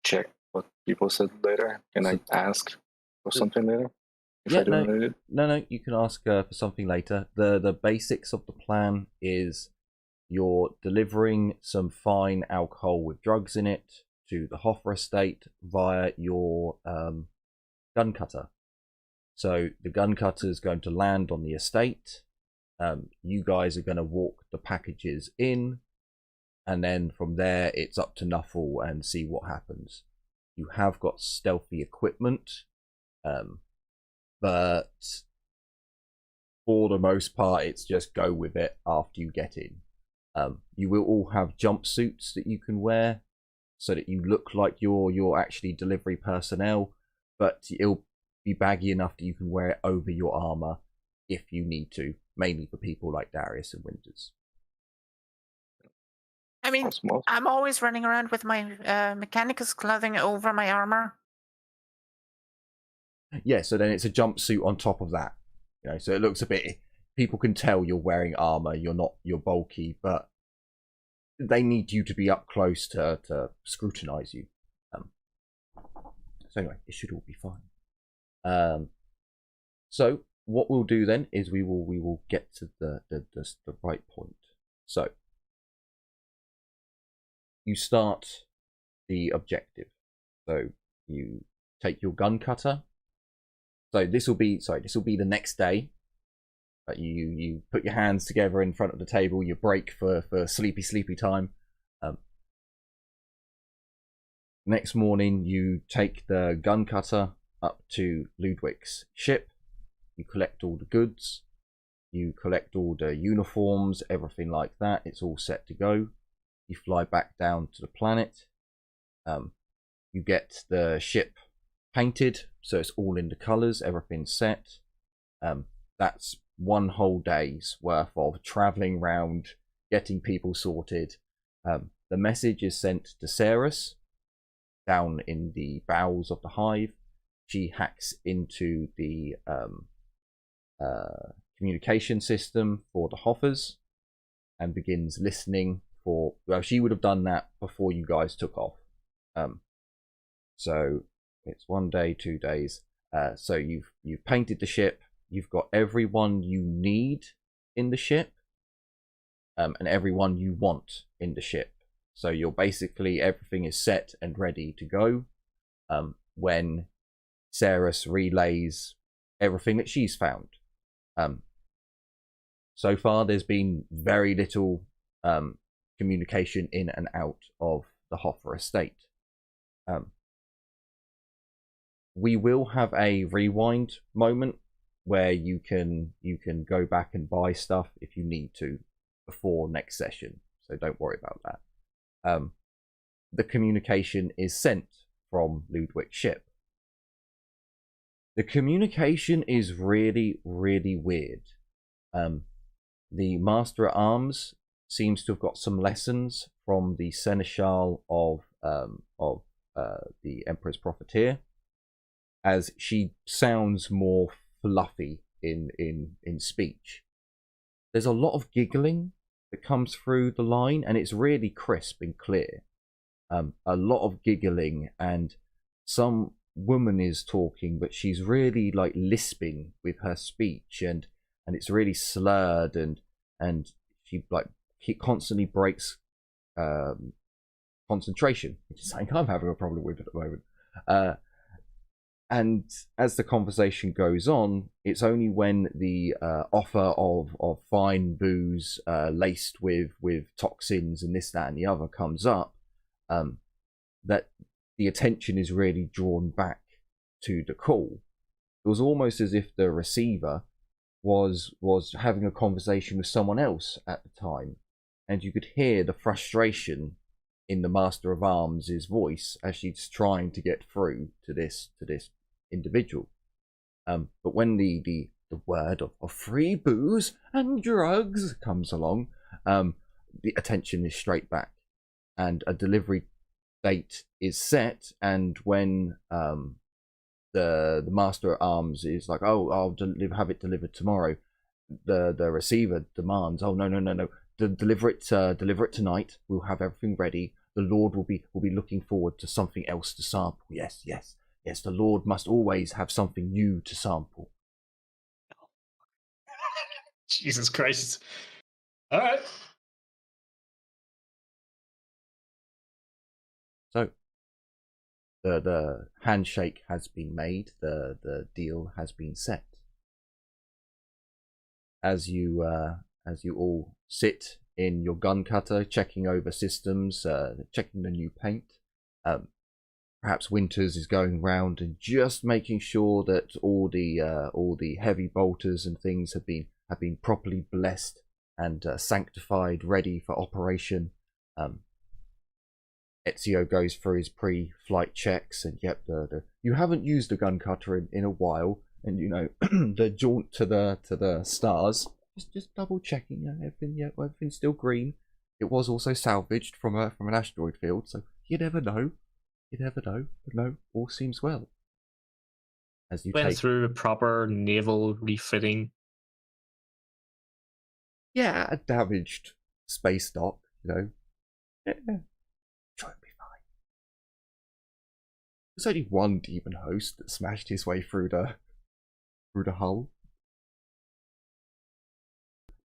check what people said later. Can I ask for something later? Yeah, no, you can ask for something later. The basics of the plan is you're delivering some fine alcohol with drugs in it to the Hoffer estate via your gun cutter. So the gun cutter is going to land on the estate. You guys are going to walk the packages in, and then from there it's up to Nuffle and see what happens. You have got stealthy equipment, but for the most part it's just go with it after you get in. You will all have jumpsuits that you can wear so that you look like you're actually delivery personnel, but it'll be baggy enough that you can wear it over your armor if you need to, mainly for people like Darius and Winters. I mean, I'm always running around with my Mechanicus clothing over my armor. Yeah, so then it's a jumpsuit on top of that. You know, so it looks a bit... People can tell you're wearing armor, you're bulky, but they need you to be up close to scrutinize you. So anyway, it should all be fine. So what we'll do then is we will get to the right point. So you start the objective. So you take your gun cutter. So this will be the next day. You put your hands together in front of the table. You break for sleepy time. Next morning, you take the gun cutter up to Ludwig's ship. You collect all the goods. You collect all the uniforms, everything like that. It's all set to go. You fly back down to the planet. You get the ship painted, so it's all in the colours. Everything's set. That's one whole day's worth of travelling around, getting people sorted. The message is sent to Ceres down in the bowels of the hive. She hacks into the communication system for the Hoffers and begins listening for... Well, she would have done that before you guys took off. So it's 1 day, 2 days. So you've painted the ship. You've got everyone you need in the ship, and everyone you want in the ship. So you're basically, everything is set and ready to go when Ceres relays everything that she's found. So far, there's been very little communication in and out of the Hoffer estate. We will have a rewind moment where you can go back and buy stuff if you need to before next session, so don't worry about that. The communication is sent from Ludwig's ship. The communication is really weird. The Master at Arms seems to have got some lessons from the Seneschal of the Emperor's Profiteer, as she sounds more fluffy in speech. There's a lot of giggling that comes through the line, and it's really crisp and clear. A lot of giggling, and some woman is talking, but she's really like lisping with her speech, and it's really slurred, and she like constantly breaks concentration, which is something I'm having a problem with at the moment. And as the conversation goes on, it's only when the offer of fine booze laced with toxins and this, that, and the other comes up, that the attention is really drawn back to the call. It was almost as if the receiver was having a conversation with someone else at the time, and you could hear the frustration in the Master of Arms' voice as she's trying to get through to this individual. But when the word of free booze and drugs comes along, the attention is straight back, and a delivery date is set. And when the Master at Arms is like, "Oh, I'll have it delivered tomorrow," the receiver demands, "Oh, no. Deliver it tonight. We'll have everything ready. The Lord will be looking forward to something else to sample. Yes. The Lord must always have something new to sample." Jesus Christ. All right. So the handshake has been made. The deal has been set. As you all sit in your gun cutter, checking over systems, checking the new paint. Perhaps Winters is going round and just making sure that all the heavy bolters and things have been properly blessed and sanctified, ready for operation. Ezio goes through his pre-flight checks, and yep, you haven't used a gun cutter in a while, and you know the jaunt to the stars. Just double checking, everything's still green. It was also salvaged from an asteroid field, so you never know. But no, all seems well. As you went through a proper naval refitting. Yeah, a damaged space dock, you know. Yeah. Try and be fine. There's only one demon host that smashed his way through the hull.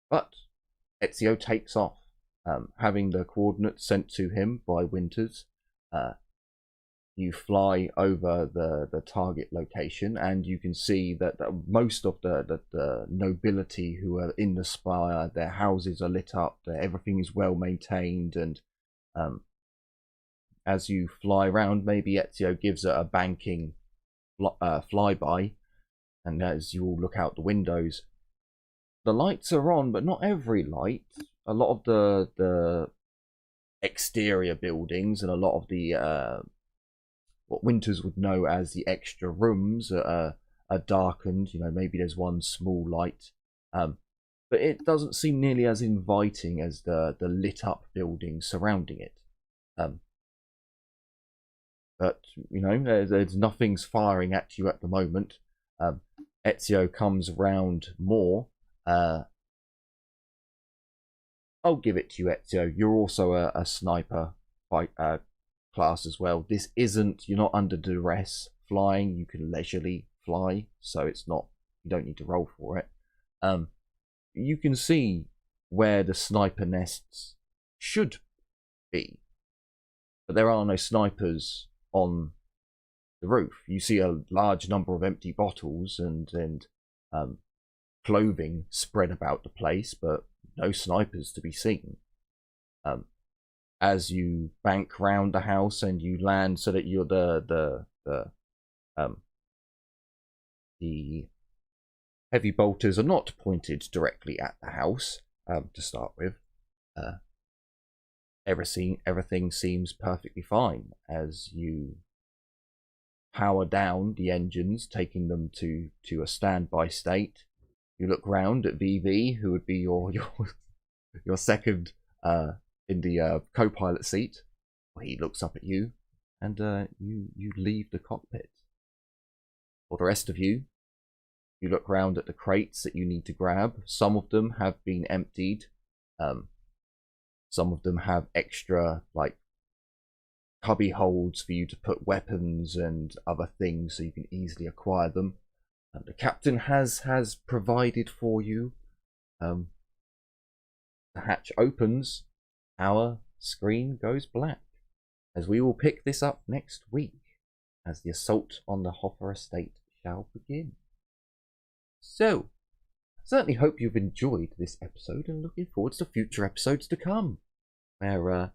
But Ezio takes off, having the coordinates sent to him by Winters. You fly over the target location, and you can see that most of the nobility who are in the spire, their houses are lit up, everything is well maintained, and as you fly around, maybe Ezio gives it a banking flyby, and as you all look out the windows, the lights are on, but not every light. A lot of the exterior buildings and a lot of the what Winters would know as the extra rooms are darkened. You know, maybe there's one small light, but it doesn't seem nearly as inviting as the lit up buildings surrounding it. But you know, there's nothing's firing at you at the moment. Ezio comes round more. I'll give it to you, Ezio. You're also a sniper class as well. This isn't, you're not under duress flying. You can leisurely fly, so it's not, you don't need to roll for it. You can see where the sniper nests should be, but there are no snipers on the roof. You see a large number of empty bottles and clothing spread about the place, but no snipers to be seen. As you bank round the house and you land so that you're the heavy bolters are not pointed directly at the house to start with. Everything seems perfectly fine as you power down the engines, taking them to a standby state. You look round at VV, who would be your second in the co-pilot seat. Well, he looks up at you, and you leave the cockpit. For the rest of you, You look around at the crates that you need to grab. Some of them have been emptied. Some of them have extra, like, cubby holds for you to put weapons and other things so you can easily acquire them. The captain has provided for you. The hatch opens. Our screen goes black, as we will pick this up next week, as the assault on the Hoffer estate shall begin. So, I certainly hope you've enjoyed this episode and looking forward to future episodes to come, where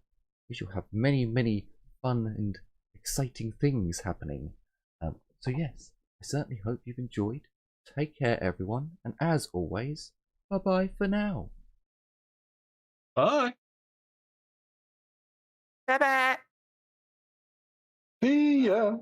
we shall have many, many fun and exciting things happening. So yes, I certainly hope you've enjoyed. Take care, everyone, and as always, bye-bye for now. Bye. Bye-bye. See ya.